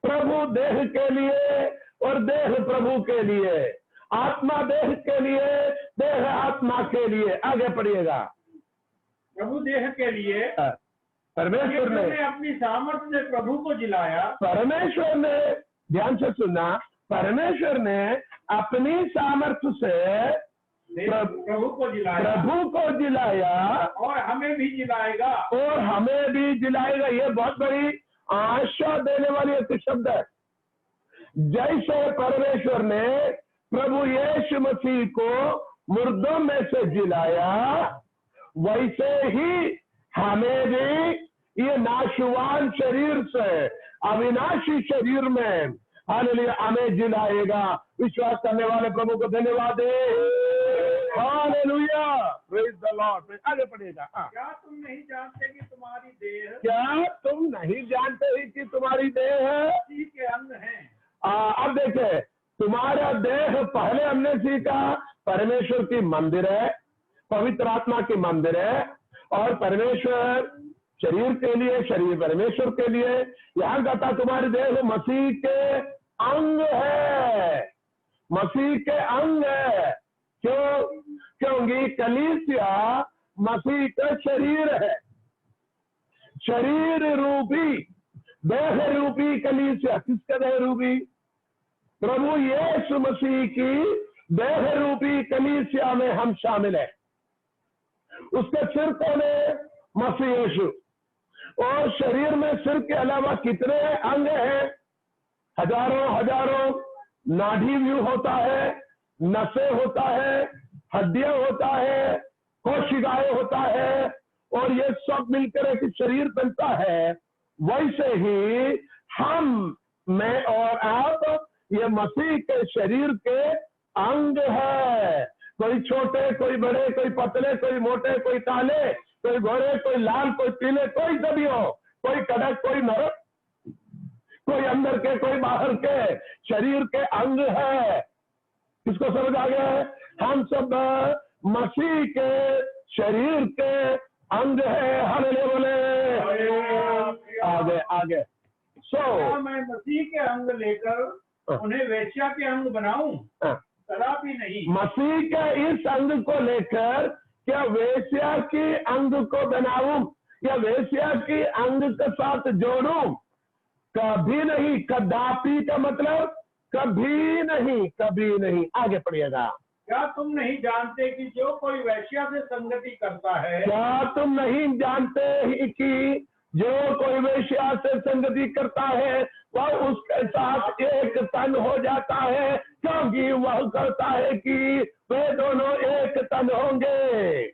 प्रभु देह के लिए और देह प्रभु के लिए, आत्मा देह के लिए, देह आत्मा के लिए। आगे पढ़िएगा। प्रभु देह के लिए परमेश्वर ने अपनी सामर्थ्य से प्रभु को जिलाया। परमेश्वर ने, ध्यान से सुनना, परमेश्वर ने अपनी सामर्थ्य से प्रभु को जिलाया और हमें भी जिलाएगा। और हमें भी जिलाएगा। ये बहुत बड़ी आशा देने वाली एक शब्द है। जैसे परमेश्वर ने प्रभु यीशु मसीह को मुर्दों में से जिलाया, वैसे ही हमें भी ये नाशवान शरीर से अविनाशी शरीर में हालेलुया हमें जिलाएगा। विश्वास करने वाले प्रभु को धन्यवाद दे। Hallelujah, praise the Lord. आगे पढ़िएगा। क्या तुम नहीं जानते कि तुम्हारी देह, क्या तुम नहीं जानते ही कि तुम्हारी देह मसीह के अंग है। अब देखे, तुम्हारा देह पहले हमने सीखा परमेश्वर की मंदिर है, पवित्र आत्मा की मंदिर है, और परमेश्वर शरीर के लिए, शरीर परमेश्वर के लिए। यहां कहता तुम्हारी देह मसीह के अंग है, मसीह के अंग है। क्योंकि कलीसिया मसीह का शरीर है। शरीर रूपी, देह रूपी कलीसिया किसका देह रूपी? प्रभु यीशु मसीह की देह रूपी कलीसिया में हम शामिल हैं। उसके सिर कौन है? मसीह यीशु। और शरीर में सिर के अलावा कितने अंग हैं? हजारों नाड़ी व्यू होता है, नसें होता है, हड्डियां होता है, कोशिकाएं होता है, और ये सब मिलकर एक शरीर बनता है। वैसे ही हम, मैं और आप, ये मसीह के शरीर के अंग है। कोई छोटे, कोई बड़े, कोई पतले, कोई मोटे, कोई काले, कोई गोरे, कोई लाल, कोई पीले, कोई सभी हो, कोई कड़क, कोई नरम, कोई अंदर के, कोई बाहर के, शरीर के अंग है। किसको समझ आ गया है? हम सब मसीह के शरीर के अंग है। हालेलुया बोले। आगे मैं मसीह के अंग लेकर उन्हें वेश्या के अंग बनाऊं? कदापि नहीं। मसीह के इस अंग को लेकर क्या वेश्या की अंग को बनाऊं या वेश्या की अंग के साथ जोड़ूं? कभी नहीं। कदापि का मतलब कभी नहीं, कभी नहीं। आगे पढ़िएगा। क्या तुम नहीं जानते कि जो कोई वेश्या से संगति करता है, क्या तुम नहीं जानते ही कि जो कोई वेश्या से संगति करता है वह उसके साथ एक तन हो जाता है, क्योंकि वह कहता है कि वे दोनों एक तन होंगे।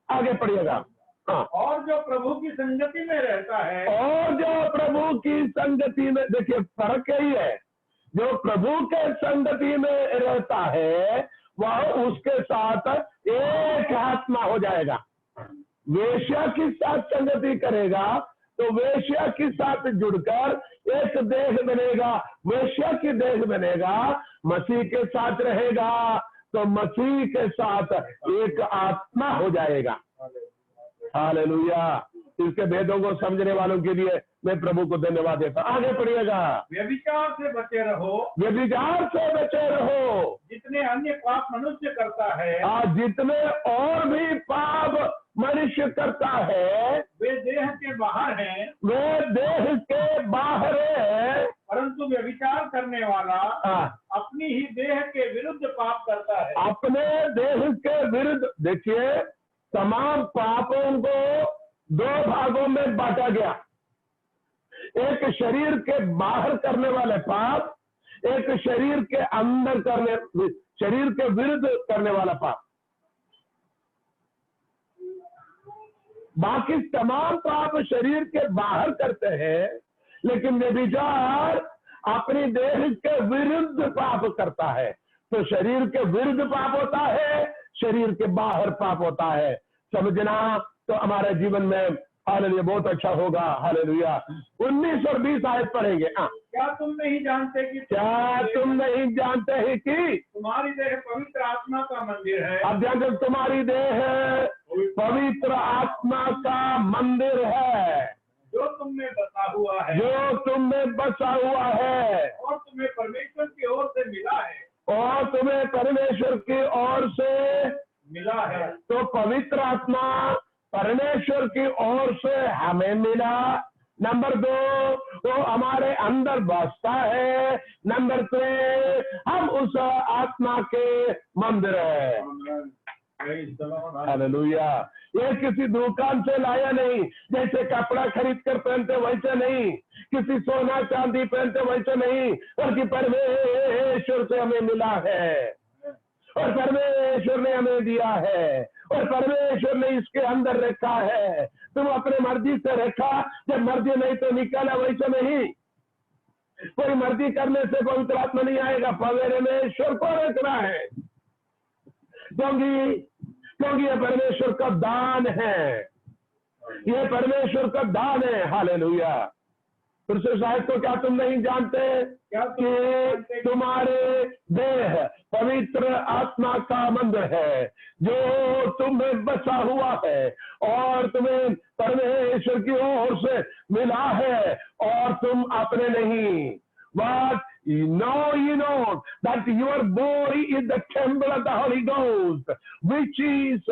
आगे पढ़िएगा। हाँ। और जो प्रभु की संगति में रहता है, और जो प्रभु की संगति में, देखिए फर्क यही है, जो प्रभु के संगति में रहता है वह उसके साथ एक आत्मा हो जाएगा। वेश्या के साथ संगति करेगा तो वेश्या के साथ जुड़कर एक देह बनेगा। वेश्या की देह बनेगा, मसीह के साथ रहेगा तो मसीह के साथ एक आत्मा हो जाएगा। हालेलुया। इसके भेदों को समझने वालों के लिए मैं प्रभु को धन्यवाद देता। आगे पढ़िएगा। व्यभिचार से बचे रहो, व्यभिचार से बचे रहो। जितने अन्य पाप मनुष्य करता है, जितने और भी पाप मनुष्य करता है, तमाम पापों को दो भागों में बांटा गया। एक शरीर के बाहर करने वाले पाप, एक शरीर के अंदर शरीर के विरुद्ध करने वाला पाप। बाकी तमाम पाप शरीर के बाहर करते हैं, लेकिन व्यभिचार अपनी देह के विरुद्ध पाप करता है। तो शरीर के विरुद्ध पाप होता है, शरीर के बाहर पाप होता है। समझना तो हमारे जीवन में हालेलुया बहुत अच्छा होगा। हालेलुया। 19 और 20 आयत पढ़ेंगे। क्या तुम नहीं जानते कि तुम्हारी देह पवित्र आत्मा का मंदिर है? अब ध्यान दो, तुम्हारी देह पवित्र आत्मा का मंदिर है, जो तुम में बसा हुआ है, और तुम्हें परमेश्वर की ओर से मिला है, मिला है। तो पवित्र आत्मा परमेश्वर की ओर से हमें मिला। नंबर 2, वो हमारे अंदर बसता है। नंबर 3, हम उस आत्मा के मंदिर है। हालेलुया। ये किसी दुकान से लाया नहीं, जैसे कपड़ा खरीद कर पहनते वैसे नहीं, किसी सोना चांदी पहनते वैसे नहीं, बल्कि परमेश्वर से हमें मिला है, और परमेश्वर ने हमें दिया है, और परमेश्वर ने इसके अंदर रखा है। तुम अपने मर्जी से रखा, जब मर्जी नहीं तो निकाला, वैसे नहीं। कोई मर्जी करने से पवित्र आत्मा नहीं आएगा, परमेश्वर को रखना है, क्योंकि ये परमेश्वर का दान है, ये परमेश्वर का दान है। हालेलुया। फिर से शायद तो क्या तुम नहीं जानते कि तुम्हारे देह पवित्र आत्मा का मंदिर है, जो तुम्हें बचा हुआ है, और तुम्हें परमेश्वर की ओर से मिला है, और तुम अपने नहीं। But you know that your body is the temple of the Holy Ghost, which is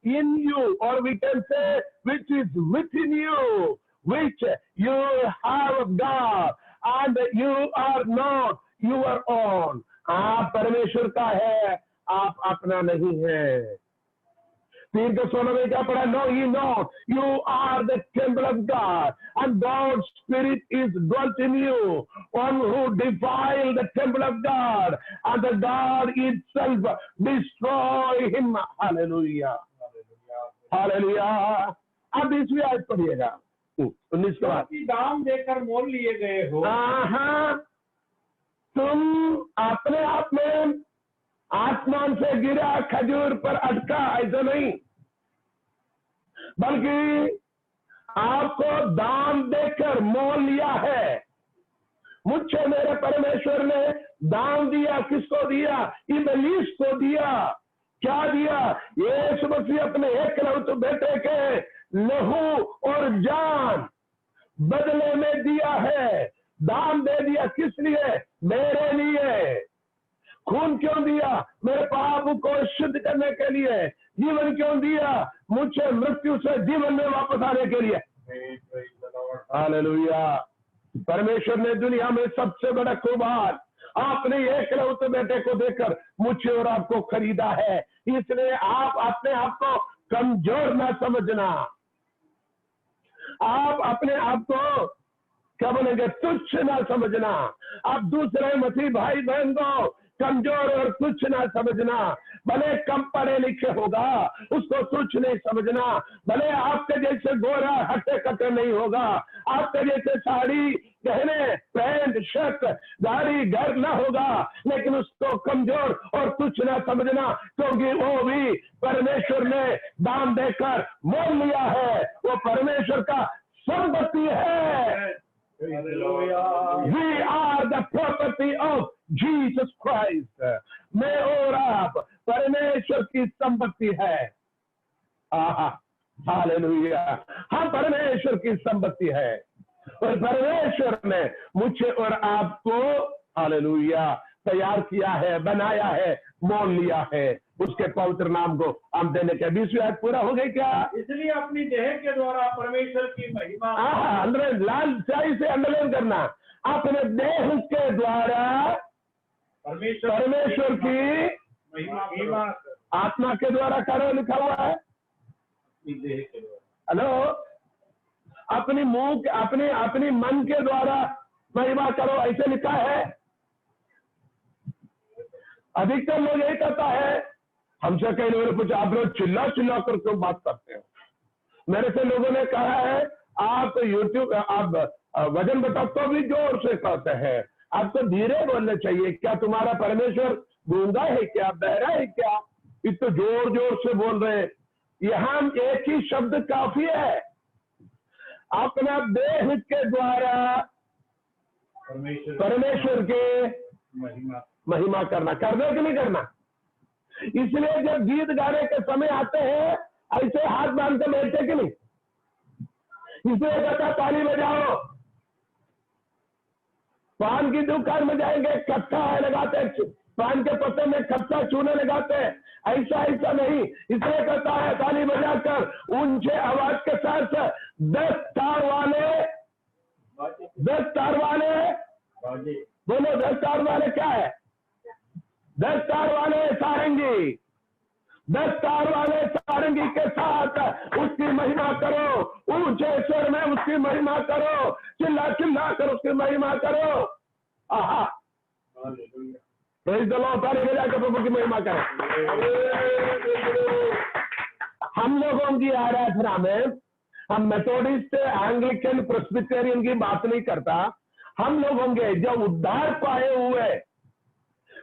in you, or we can say which is within you, which you have God, and you are not your own. आप परमेश्वर का है, आप अपना नहीं है। 3:16 में क्या पढ़ा? No, you know, you are the temple of God, and God's Spirit is dwelt in you. One who defile the temple of God, and the God itself destroy him. Hallelujah. Hallelujah. अब 20वीं आयत पढ़िएगा, 19 के बाद। दाम देकर मोल लिए गए हो। तुम अपने आप में आसमान से गिरा खजूर पर अटका ऐसा नहीं, बल्कि आपको दाम देकर मोल लिया है। मुझे मेरे परमेश्वर ने दाम दिया। किसको दिया? इब्लीस को दिया। क्या दिया? यीशु मसीह अपने एकलौते बेटे के लहू और जान बदले में दिया है। दाम दे दिया। किस लिए? मेरे लिए। खून क्यों दिया? मेरे पाप को शुद्ध करने के लिए। जीवन क्यों दिया? मुझे मृत्यु से जीवन में वापस आने के लिए। हालेलुया। परमेश्वर ने दुनिया में सबसे बड़ा खुबार आपने एकलौते बेटे को देकर मुझे और आपको खरीदा है। इसलिए आप अपने आप को कमजोर ना समझना, आप अपने आप को क्या बोलेंगे, तुच्छ ना समझना। आप दूसरे मसीह भाई बहन को कमजोर और तुच्छ ना समझना। भले कम पढ़े लिखे होगा, उसको तुच्छ नहीं समझना। भले आपके जैसे गोरा हट्टे कट्टे नहीं होगा, आपके जैसे साड़ी गहने पैंट शर्ट गाड़ी घर ना होगा, लेकिन उसको कमजोर और तुच्छ ना समझना, क्योंकि वो भी परमेश्वर ने दाम देकर मोल लिया है। वो परमेश्वर का संपत्ति है। We are the property of Jesus Christ. मैं और आप परमेश्वर की संपत्ति है। हालेलुया। हम परमेश्वर की संपत्ति है, और परमेश्वर ने मुझे और आपको हालेलुया तैयार किया है, बनाया है, मोल लिया है। उसके पवित्र नाम को हम देने के 20वीं आयत पूरा हो गई क्या? इसलिए अपनी देह के द्वारा परमेश्वर की महिमा, अंदर लाल स्याही से अंडरलाइन करना, अपने देह के द्वारा परमेश्वर की महिमा आत्मा के द्वारा करो लिखा हुआ है। इस देह के द्वारा। हेलो, अपनी मुंह अपनी मन के द्वारा महिमा करो, ऐसे लिखा है। अधिकतर लोग यही कहता है। हमसे कई लोगों ने पूछा, आप लोग चिल्ला चिल्ला कर क्यों बात करते हो? मेरे से लोगों ने कहा है, आप यूट्यूब आप वजन बताओ तो भी जोर से कहते हैं, आपको धीरे बोलना चाहिए। क्या तुम्हारा परमेश्वर गूंगा है क्या, बहरा है क्या, इतना जोर जोर से बोल रहे हैं? यहां एक ही शब्द काफी है, अपना देह के द्वारा परमेश्वर के महिमा करना। करना कि नहीं करना? इसलिए जब गीत गाने के समय आते हैं, ऐसे हाथ बांध के बैठते कि नहीं? इसलिए कहता ताली बजाओ। पान की दुकान में जाएंगे, कच्चा लगाते, पान के पत्ते में कच्चा चूने लगाते हैं, ऐसा नहीं। इसलिए कहता है ताली बजाकर ऊंचे आवाज के साथ 10 तार वाले बोलो, 10 तार वाले क्या है? 10 तार वाले सारंगी, 10 तार वाले सारंगी के साथ उसकी महिमा करो, ऊंचे स्वर में उसकी महिमा करो, चिल्ला चिल्ला कर उसकी महिमा करो। आहा, प्रेज़ द लॉर्ड, ताली बजाकर प्रभु की महिमा करें। हम लोगों की आराधना में हम मेथोडिस्ट, एंग्लिकन, प्रेस्बिटेरियन की बात नहीं करता। हम लोग होंगे जो उद्धार पाए हुए,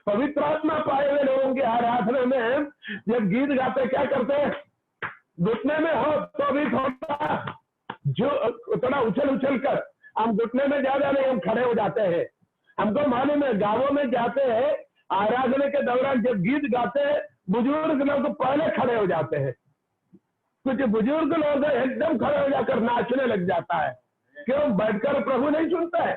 पवित्र आत्मा पाए हुए लोगों की आराधना में जब गीत गाते क्या करते हैं? घुटने में हो तो भी थोड़ा जो थोड़ा उछल कर, हम घुटने में ज्यादा नहीं, हम खड़े हो जाते हैं। हमको मालूम है, गांवों में जाते हैं आराधना के दौरान जब गीत गाते हैं, बुजुर्ग लोग पहले खड़े हो जाते हैं। कुछ बुजुर्ग लोग एकदम खड़े हो जाकर नाचने लग जाता है। क्यों? बैठकर प्रभु नहीं सुनता है,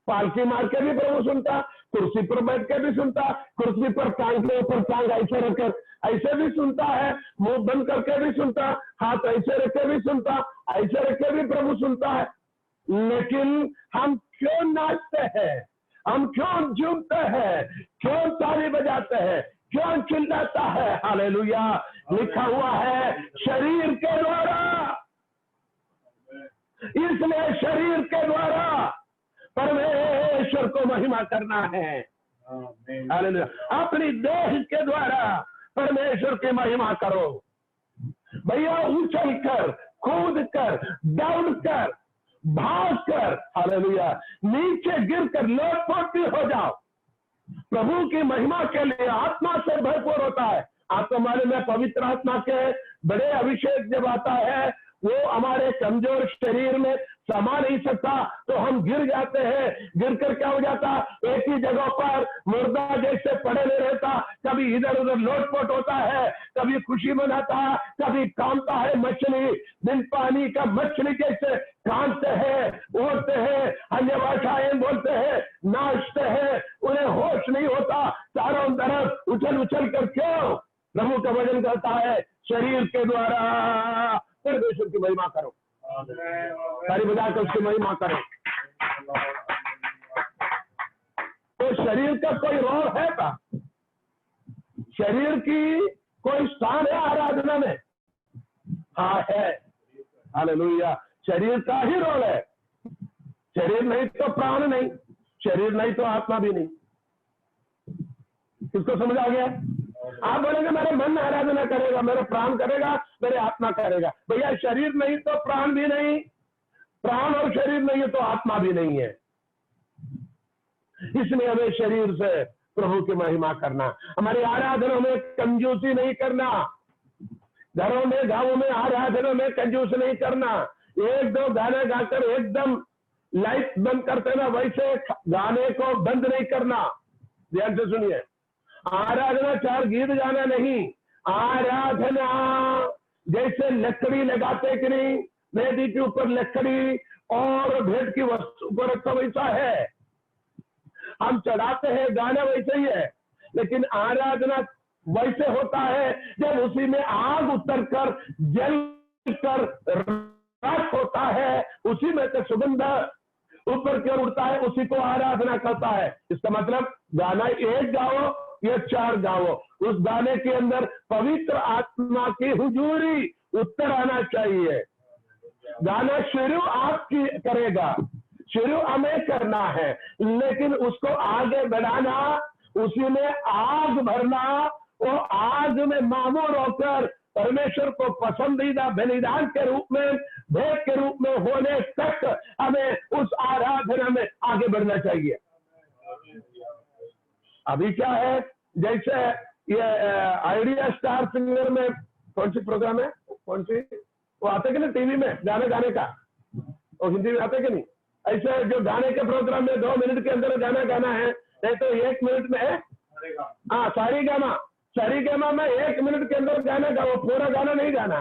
पालकी मार के भी प्रभु सुनता, कुर्सी पर बैठ के भी सुनता, कुर्सी पर टांग के ऊपर टांग ऐसे रखकर ऐसे भी सुनता है, मुंह बंद करके भी सुनता, हाथ ऐसे रख के भी सुनता, ऐसे रख के भी प्रभु सुनता है। लेकिन हम क्यों नाचते हैं? हम क्यों झूमते हैं? क्यों ताली बजाते हैं? क्यों चिल्लाता है? हालेलुया। लिखा हुआ है शरीर के द्वारा, इसलिए शरीर के द्वारा परमेश्वर को महिमा करना है। हालेलुया। अपनी देह के द्वारा परमेश्वर की महिमा करो भैया, उछल कर, कूद कर, दौड़ कर, भाग कर, हालेलुया, नीचे गिर कर लोटपोट भी हो जाओ। प्रभु की महिमा के लिए आत्मा से भरपूर होता है। आपको मालूम है, पवित्र आत्मा के बड़े अभिषेक जब आता है, वो हमारे कमजोर शरीर में समा नहीं सकता, तो हम गिर जाते हैं। गिर कर क्या हो जाता? एक ही जगह पर मुर्दा जैसे पड़े नहीं रहता, कभी इधर उधर लोटपोट होता है, कभी खुशी मनाता है, कभी कांपता है। मछली बिन पानी का मछली जैसे कांपते हैं, उड़ते हैं, अन्य भाषाएं बोलते हैं, नाचते हैं, उन्हें होश नहीं होता, चारों तरफ उछल उछल कर। क्यों? प्रभु का भजन करता है शरीर के द्वारा परमेश्वर की महिमा करो, ताली बजाकर उसकी महिमा करो। तो शरीर का कोई रोल है का? शरीर की कोई स्थान है आराधना में? हाँ है, हालेलुया। शरीर का ही रोल है। शरीर नहीं तो प्राण नहीं, शरीर नहीं तो आत्मा भी नहीं। किसको समझ आ गया? आप बोलेंगे मेरे मन आराधना करेगा, मेरे प्राण करेगा, मेरे आत्मा करेगा। भैया शरीर नहीं तो प्राण भी नहीं, प्राण और शरीर नहीं है तो आत्मा भी नहीं है। इसलिए हमें शरीर से प्रभु की महिमा करना, हमारी आराधना में कंजूसी नहीं करना, घरों में गांवों में आराधना में कंजूस नहीं करना। एक दो गाना गाकर एकदम लाइट बंद करते ना, वैसे गाने को बंद नहीं करना। ध्यान से सुनिए, आराधना चार गीत गाना नहीं, आराधना जैसे लकड़ी लगाते कि नहीं, वेदी के ऊपर लकड़ी और भेंट की वस्तु को रखता, वैसा है। हम चढ़ाते हैं, गाना वैसे ही है, लेकिन आराधना वैसे होता है जब उसी में आग उतर कर जल कर राख होता है, उसी में से सुगंध ऊपर की ओर उड़ता है, उसी को आराधना करता है। इसका मतलब गाना एक गाओ या चार गाओ, उस गाने के अंदर पवित्र आत्मा की हुजूरी, उत्तर आना चाहिए। गाना शुरू आप करेगा, शुरू हमें करना है, लेकिन उसको आगे बढ़ाना, उसी में आग भरना, वो आग में मामूर होकर परमेश्वर को पसंदीदा बलिदान के रूप में, भेंट के रूप में होने तक हमें उस आराधना में आगे बढ़ना चाहिए। अभी क्या है, जैसे ये आइडिया स्टार सिंगर में कौन सी प्रोग्राम है, कौन सी वो आते कि नहीं टीवी में गाने गाने का, वो हिंदी में आते कि नहीं, ऐसे जो गाने के प्रोग्राम में 2 मिनट के अंदर गाना गाना है, नहीं तो 1 मिनट में, हाँ सारी गामा में 1 मिनट के अंदर गाना गा, वो पूरा गाना नहीं गाना।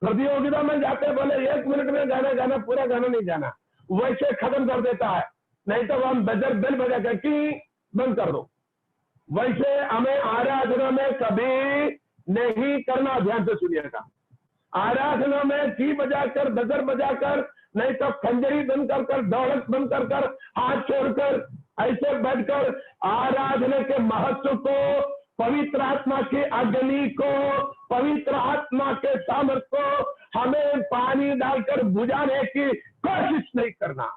प्रतियोगिता में जाते बोले 1 मिनट में गाना गाना, पूरा गाना नहीं गाना, वैसे खत्म कर देता है। नहीं तो हम बजर बेल बजा कर की बंद कर दो। वैसे हमें आराधना में कभी नहीं करना, ध्यान से सुनिएगा। आराधना में की बजाकर, बजर बजाकर, नहीं तो खंजरी बंद कर, दौलत बंद कर, हाथ छोड़कर ऐसे बैठकर आराधना के महत्व को, पवित्र आत्मा के अग्नि को, पवित्र आत्मा के सामर्थ्य को हमें पानी डालकर बुझाने की कोशिश नहीं करना,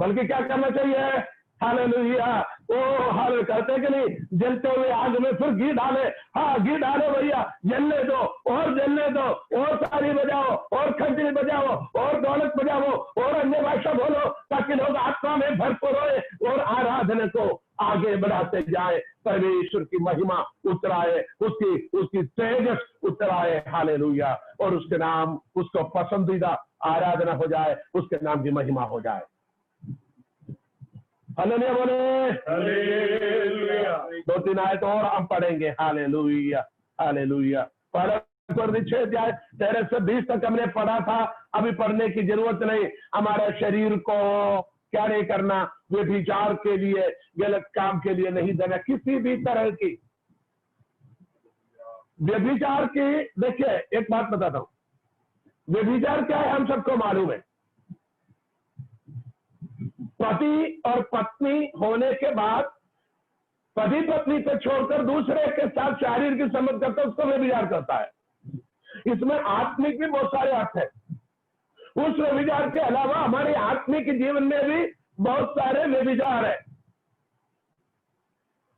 बल्कि क्या करना चाहिए, हालेलुया, ओ हाल कहते कि नहीं, जलते हुए आग में फिर घी डाले, हाँ घी डाले भैया, जलने दो और जलने दो, और ताली बजाओ और खंजरी बजाओ और दौलत बजाओ और अन्य भाषा बोलो, ताकि लोग आत्मा में भरपूर होए और आराधना को आगे बढ़ाते जाए, परमेश्वर की महिमा उतराए, उसकी तेजस उतराए, हालेलुया, और उसके नाम, उसको पसंदीदा आराधना हो जाए, उसके नाम की महिमा हो जाए। हालेलुया बोले, हालेलुया। 2-3 आयत और हम पढ़ेंगे, हालेलुया हालेलुया। पहला कोरिन्थियों 6 अध्याय 13 से 20 तक हमने पढ़ा था, अभी पढ़ने की जरूरत नहीं। हमारे शरीर को क्या नहीं करना, व्यभिचार के लिए, गलत काम के लिए नहीं देना, किसी भी तरह की व्यभिचार की। देखिए एक बात बताता हूं, व्यभिचार क्या है हम सबको मालूम है। पति और पत्नी होने के बाद पति पत्नी को छोड़कर दूसरे के साथ शारीरिक संबंध करता है, उसको व्यभिचार करता है। इसमें आत्मिक भी बहुत सारे अर्थ है। उस व्यभिचार के अलावा हमारे आत्मिक जीवन में भी बहुत सारे व्यभिचार है,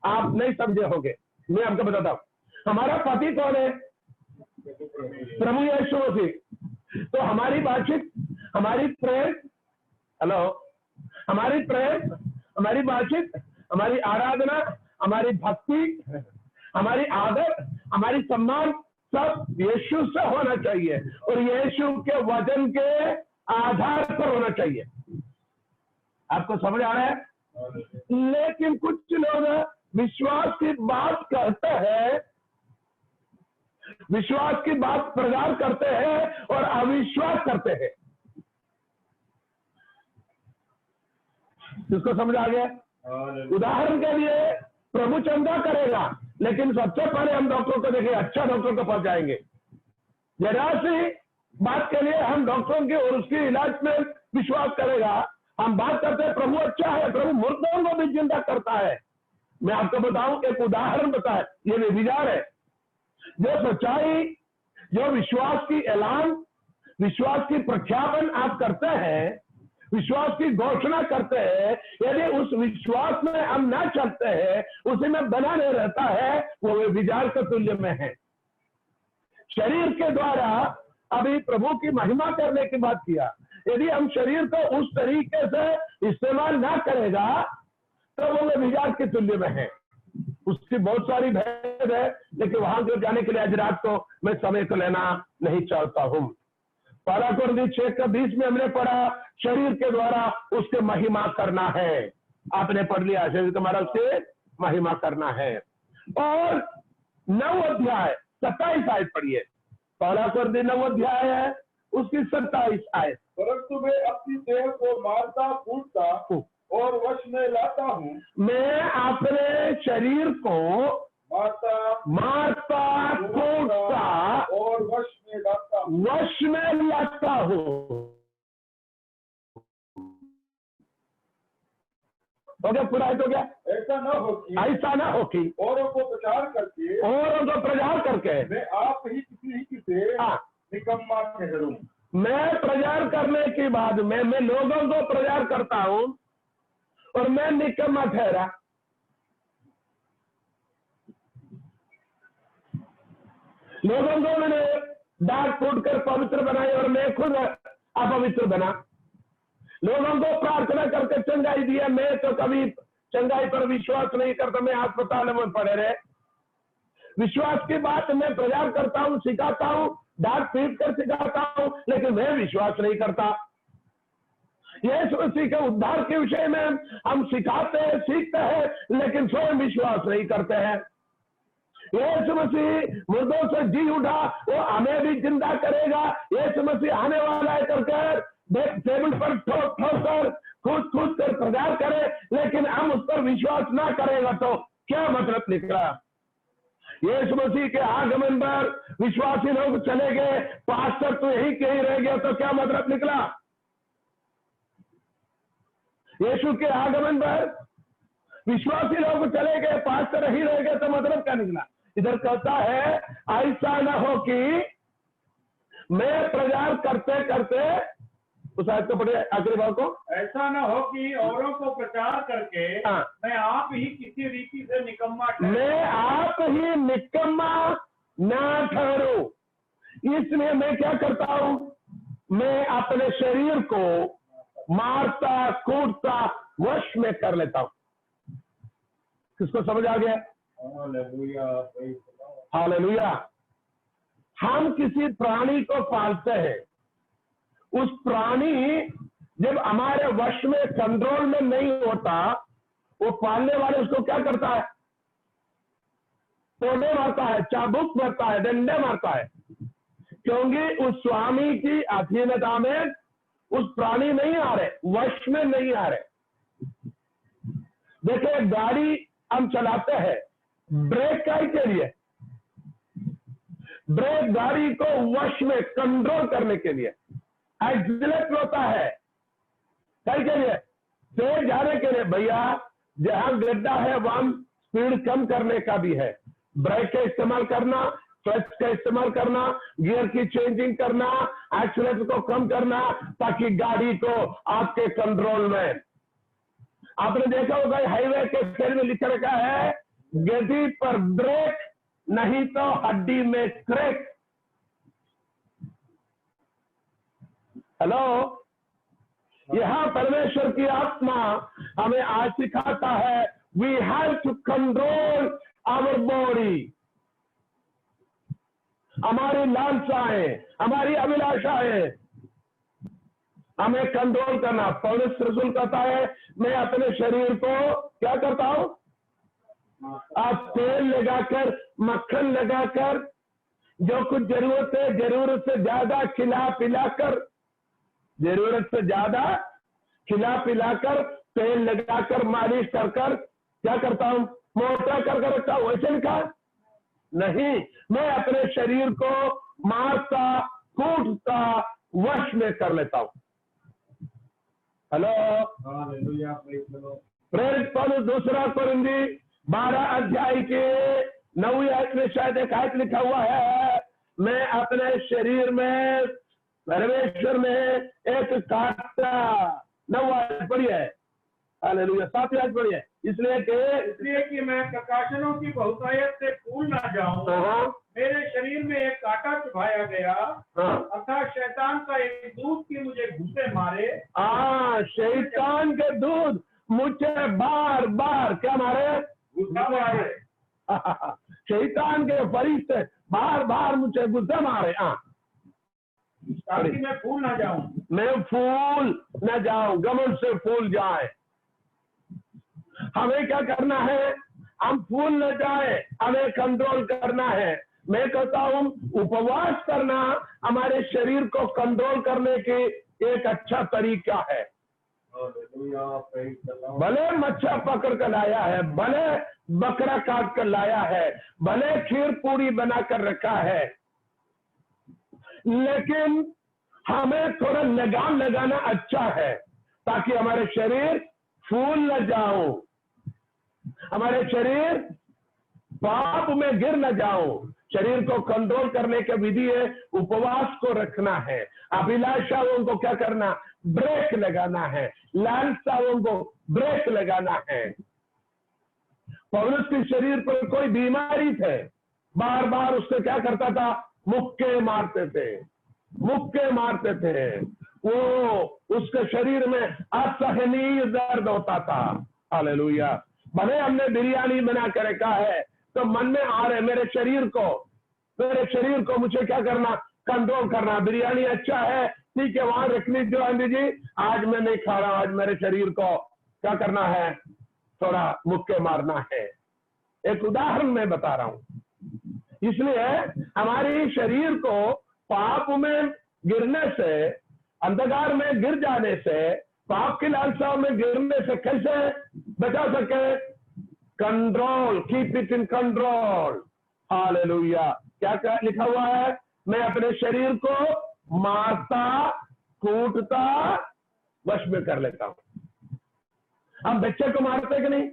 आप नहीं समझे होंगे, मैं आपको बताता हूं। हमारा पति कौन है, प्रभु यीशु मसीह। तो हमारी बातचीत, हमारी प्रेम, हेलो, हमारी प्रेम, हमारी बातचीत, हमारी आराधना, हमारी भक्ति, हमारी आदर, हमारी सम्मान सब यीशु से होना चाहिए और यीशु के वचन के आधार पर होना चाहिए। आपको समझ आ रहा है? लेकिन कुछ लोग विश्वास की बात करते हैं, विश्वास की बात प्रचार करते हैं और अविश्वास करते हैं। इसको समझ आ गया? उदाहरण के लिए प्रभु चंदा करेगा, लेकिन सबसे पहले हम डॉक्टर को देखेंगे, अच्छा डॉक्टर के पास जाएंगे। जरा सी बात के लिए हम डॉक्टरों के और उसके इलाज में विश्वास करेगा। हम बात करते हैं प्रभु अच्छा है, प्रभु मुर्दों को भी जिंदा करता है। मैं आपको बताऊं, एक उदाहरण बताए, ये व्यभिचार है। जो सच्चाई, जो विश्वास की ऐलान, विश्वास की प्रख्यापन आप करते हैं, विश्वास की घोषणा करते हैं, यदि उस विश्वास में हम ना चलते हैं, उसी में बना नहीं रहता है, वो व्यभिचार के तुल्य में है। शरीर के द्वारा अभी प्रभु की महिमा करने की बात किया, यदि हम शरीर को उस तरीके से इस्तेमाल ना करेगा तो वो व्यभिचार के तुल्य में है। उसकी बहुत सारी भेद है, लेकिन वहां को जाने के लिए आज रात को मैं समय को लेना नहीं चाहता हूं। पहला कोरिन्थियों 6:20 में हमने पढ़ा, शरीर के द्वारा उसके महिमा करना है। आपने पढ़ लिया, शरीर के द्वारा उसके महिमा करना है। और 9 अध्याय 27 आयत पढ़िए। पहला कोरिन्थियों 9 अध्याय है, उसकी 27 आयत। परंतु मैं अपनी देह को मारता कूटता और वश में लाता हूँ। मैं अपने शरीर को मारता कूटता और वश में लाता हूँ। हो गया, पूरा है तो क्या? ऐसा न हो कि ऐसा ना हो कि औरों को प्रचार करके औरों को प्रचार करके मैं आप ही किसी से हाँ, निकम्मा ठहरूं। मैं प्रचार करने के बाद मैं लोगों को प्रचार करता हूं और मैं निकम्मा ठहरा। लोगों को मैंने डांट फूट कर पवित्र बनाई और मैं खुद अपवित्र बना। लोगों को प्रार्थना करके चंगाई दिया, मैं तो कभी चंगाई पर विश्वास नहीं करता, मैं अस्पताल में पड़े रहे। विश्वास की बात मैं प्रचार करता हूं, सिखाता हूं, डांट पीट कर सिखाता हूं, लेकिन मैं विश्वास नहीं करता। यीशु मसीह के उद्धार के विषय में हम सिखाते हैं, सीखते हैं, लेकिन स्वयं विश्वास नहीं करते हैं। यीशु मसीह मुर्दों से जी उठा, वो हमें भी जिंदा करेगा। यीशु मसीह आने वाला है करके टेबल पर ठोक ठोक कर कूद कूद कर प्रचार करे, लेकिन हम उस पर विश्वास ना करेगा तो क्या मतलब निकला? यीशु मसीह के आगमन पर विश्वासी लोग चले गए, पास्टर तो यही कहीं रह गया, तो क्या मतलब निकला? यीशु के आगमन पर विश्वासी लोग चले गए, पास्टर ही रह गए, तो मतलब क्या निकला? इधर कहता है ऐसा न हो कि मैं प्रचार करते करते, उस आयत को पढ़े आखिरी भाग को, ऐसा न हो कि औरों को प्रचार करके हाँ, मैं आप ही किसी रीति से निकम्मा ठहरूं। मैं आप ही निकम्मा ना ठहरूं। इसलिए मैं क्या करता हूं? मैं अपने शरीर को मारता कूटता वश में कर लेता हूं। किसको समझ आ गया? Hallelujah, praise the Lord. Hallelujah. हम किसी प्राणी को पालते हैं, उस प्राणी जब हमारे वश में, कंट्रोल में नहीं होता, वो पालने वाले उसको क्या करता है? तोड़े मारता है, चाबुक मारता है, डंडे मारता है, क्योंकि उस स्वामी की अधीनता में उस प्राणी नहीं आ रहे, वश में नहीं आ रहे। देखिए, गाड़ी हम चलाते हैं, ब्रेक काहे के लिए? ब्रेक गाड़ी को वश में कंट्रोल करने के लिए। एक्सीलरेटर होता है काहे के लिए? तेज जाने के लिए। भैया, जहां गड्ढा है वहां स्पीड कम करने का भी है। ब्रेक का इस्तेमाल करना, क्लच का इस्तेमाल करना, गियर की चेंजिंग करना, एक्सीलरेटर को कम करना, ताकि गाड़ी को आपके कंट्रोल में। आपने देखा होगा हाईवे के पेड़ में लिखा रखा है, गति पर ब्रेक नहीं तो हड्डी में क्रैक। हेलो, यहां परमेश्वर की आत्मा हमें आज सिखाता है, we have to control our body. हमारी लालसाएं, हमारी अभिलाषाएं हमें कंट्रोल करना। पौलुस रसूल कहता है, मैं अपने शरीर को क्या करता हूं? आप तेल लगाकर, मक्खन लगाकर, जो कुछ जरूरत है, जरूरत से ज्यादा खिला पिलाकर, जरूरत से ज्यादा खिला पिलाकर, तेल लगाकर, मालिश कर कर क्या करता हूं? मोटा कर कर रखता हूं। वैसे लिखा नहीं, मैं अपने शरीर को मारता कूटता वश में कर लेता हूं। Hello, hallelujah, praise the Lord. प्रेरित पौलुस दूसरा कोरिन्थी 12 अध्याय के 9वीं आयत में शायद एक आयत लिखा हुआ है, मैं अपने शरीर में परमेश्वर में एक कांटा। 9 आयत पढ़ी है। हालेलुया। 7वीं आयत पढ़ी है। इसलिए कि मैं प्रकाशनों की बहुतायत से भूल ना जाऊं, मेरे शरीर में एक कांटा चुभाया गया, अर्थात शैतान का एक दूत की मुझे घूंसे मारे। शैतान के दूत मुझे बार बार क्या मारे? घूंसा मारे। शैतान के फरिश्ते बार बार मुझे गुस्सा मारे। ताकि मैं फूल ना जाऊं। मैं फूल न जाऊं, गमन से फूल जाए। हमें क्या करना है? हम फूल न जाए, हमें कंट्रोल करना है। मैं कहता हूं, उपवास करना हमारे शरीर को कंट्रोल करने की एक अच्छा तरीका है। भले मच्छा पकड़ कर लाया है, भले बकरा काट कर लाया है, भले खीर पूरी बनाकर रखा है, लेकिन हमें थोड़ा लगाम लगाना अच्छा है, ताकि हमारे शरीर फूल न जाऊं, हमारे शरीर पाप में गिर न जाऊं। शरीर को कंट्रोल करने की विधि है उपवास को रखना है, अभिलाषाओं को क्या करना, ब्रेक लगाना है, लालसाओं को ब्रेक लगाना है। पौलुस के शरीर पर कोई बीमारी थे, बार बार उससे क्या करता था, मुक्के मारते थे, मुक्के मारते थे। वो उसके शरीर में असहनीय दर्द होता था। हालेलुया। भले हमने बिरयानी बना कर रखा है तो मन में आ रहे मेरे शरीर को मुझे क्या करना, कंट्रोल करना। बिरयानी अच्छा है, ठीक है, वहां रख लीजिए आंटी जी, आज मैं नहीं खा रहा, आज मेरे शरीर को क्या करना है, थोड़ा मुक्के मारना है। एक उदाहरण मैं बता रहा हूं। इसलिए हमारी शरीर को पाप में गिरने से, अंधकार में गिर जाने से, पाप की लालसाओं में गिरने से कैसे बचा सके, control, keep it in control. Hallelujah. क्या क्या लिखा हुआ है, मैं अपने शरीर को मारता कूटता वश में कर लेता हूं। हम बच्चे को मारते कि नहीं,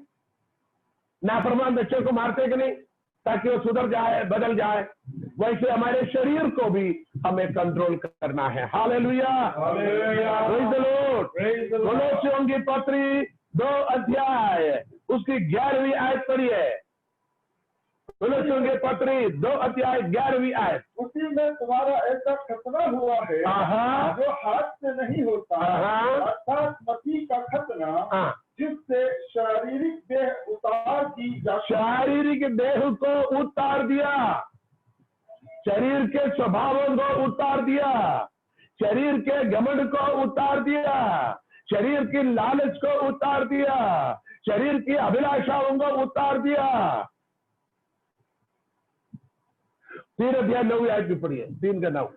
नाफरमान बच्चे को मारते कि नहीं, ताकि वो सुधर जाए, बदल जाए। वैसे हमारे शरीर को भी हमें कंट्रोल करना है। Hallelujah, praise the Lord. कोलोसियों की पत्री 2 अध्याय उसकी 11वीं आयत पढ़िए। कोलोसियों की पत्री 2 अध्याय 11वीं आयत। उसी में तुम्हारा ऐसा खतना हुआ है जो हाथ से नहीं होता, अर्थात मसीह का खतना, जिससे शारीरिक देह उतार दी जा, शारीरिक देह को उतार दिया, शरीर के स्वभावों को उतार दिया, शरीर के घमंड को उतार दिया, शरीर की लालच को उतार दिया, शरीर की अभिलाषाओं को उतार दिया। 3 अध्याय 9वीं आयत भी पढ़िए, 3 का 9।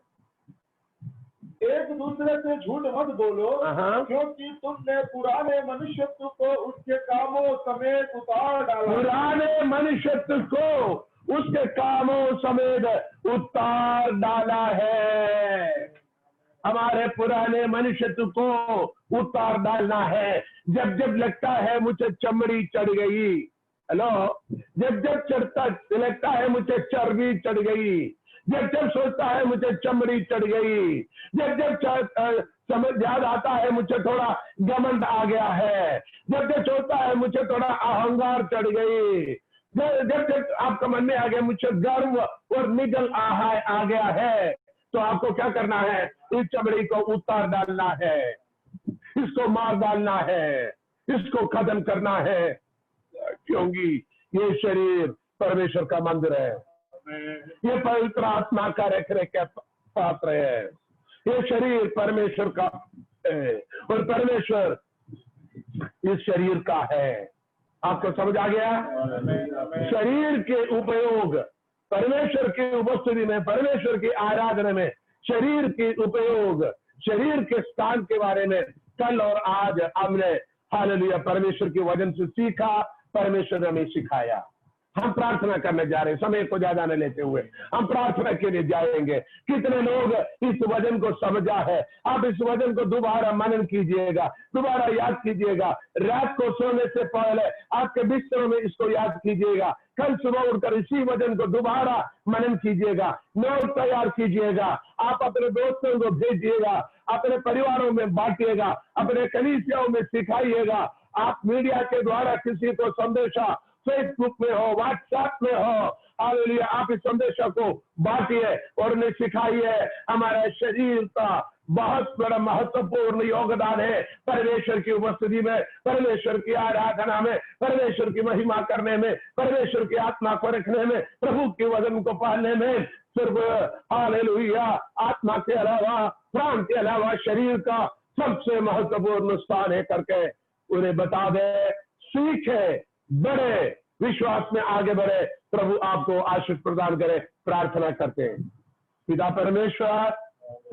एक दूसरे से झूठ मत बोलो, क्योंकि तुमने पुराने मनुष्यत्व को उसके कामों समेत उतार डाला। पुराने मनुष्यत्व को उसके कामों समेत उतार डाला है। हमारे पुराने मनुष्यत्व को उतार डालना है। जब जब लगता है मुझे चमड़ी चढ़ गई, हेलो, जब जब चढ़ता लगता है मुझे चर्बी चढ़ गई, जब जब सोचता है मुझे चमड़ी चढ़ गई, जब जब समझ याद आता है मुझे थोड़ा घमंड आ गया है, जब जब सोचता है मुझे थोड़ा अहंकार चढ़ गई, जब जब आपका मन में आ गया मुझे गर्व और निगल आ गया है, तो आपको क्या करना है, इस चमड़ी को उतार डालना है, इसको मार डालना है, इसको खत्म करना है, क्योंकि ये शरीर परमेश्वर का मंदिर है, ये पवित्र आत्मा का रख का पात्र है, ये शरीर परमेश्वर का है और परमेश्वर इस शरीर का है। आपको समझ आ गया? शरीर के उपयोग, परमेश्वर की उपस्थिति में, परमेश्वर की आराधना में शरीर के उपयोग, शरीर के स्थान के बारे में कल और आज हमने हालेलुया परमेश्वर के वचन से सीखा, परमेश्वर ने हमें सिखाया। हम प्रार्थना करने जा रहे हैं, समय को ज्यादा न लेते हुए हम प्रार्थना के लिए जाएंगे। कितने लोग इस वचन को समझा है? आप इस वचन को दोबारा मनन कीजिएगा, दोबारा याद कीजिएगा। रात को सोने से पहले आपके बिस्तरों में इसको याद कीजिएगा। कल सुबह उठकर इसी वचन को दोबारा मनन कीजिएगा, नोट तैयार कीजिएगा। आप अपने दोस्तों को भेजिएगा, अपने परिवारों में बांटिएगा, अपने कलीसियाओं में सिखाइएगा। आप मीडिया के द्वारा किसी को संदेशा, फेसबुक में हो, व्हाट्सएप में हो, हालेलुया, आप इस संदेशा को बांटिए और उन्हें सिखाइए। हमारे शरीर का बहुत बड़ा महत्वपूर्ण योगदान है परमेश्वर की उपस्थिति में, परमेश्वर की आराधना में, परमेश्वर की महिमा करने में, परमेश्वर की आत्मा को रखने में, प्रभु के वचन को पालने में। सिर्फ हालेलुया आत्मा के अलावा, प्राण के अलावा शरीर का सबसे महत्वपूर्ण स्थान है करके उन्हें बता दे, सीखे, बड़े विश्वास में आगे बढ़े। प्रभु आपको आशीष प्रदान करे। प्रार्थना करते हैं। पिता परमेश्वर,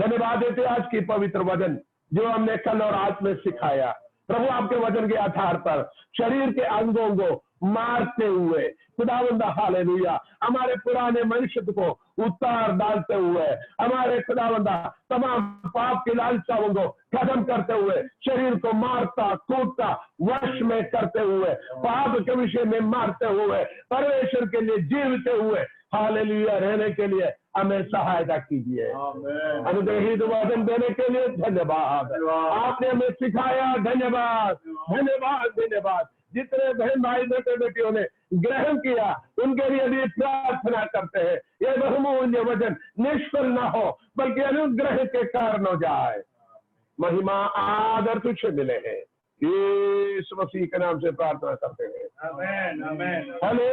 धन्यवाद देते आज की पवित्र वचन जो हमने कल और आज में सिखाया। प्रभु आपके वचन के आधार पर शरीर के अंगों को मारते हुए खुदावंद हालेलुया हमारे पुराने मनुष्य को उतार डालते हुए, हमारे खुदावंदा तमाम पाप की लालसाओं को खत्म करते हुए, शरीर को मारता कूटता वश में करते हुए, पाप के विषय में मारते हुए, परमेश्वर के लिए जीवते हुए हालेलुया रहने के लिए हमें सहायता कीजिए। अनुग्रहित वचन देने के लिए धन्यवाद। आपने हमें सिखाया, धन्यवाद धन्यवाद धन्यवाद। जितने बहन भाई बेटे बेटियों ने ग्रहण किया उनके लिए भी प्रार्थना करते हैं, ये बहुमूल्य वचन निष्फल न हो बल्कि अनुग्रह के कारण हो जाए। महिमा आदर तुझे मिले हैं, यीशु मसीह के नाम से प्रार्थना करते हैं। आमीन आमीन।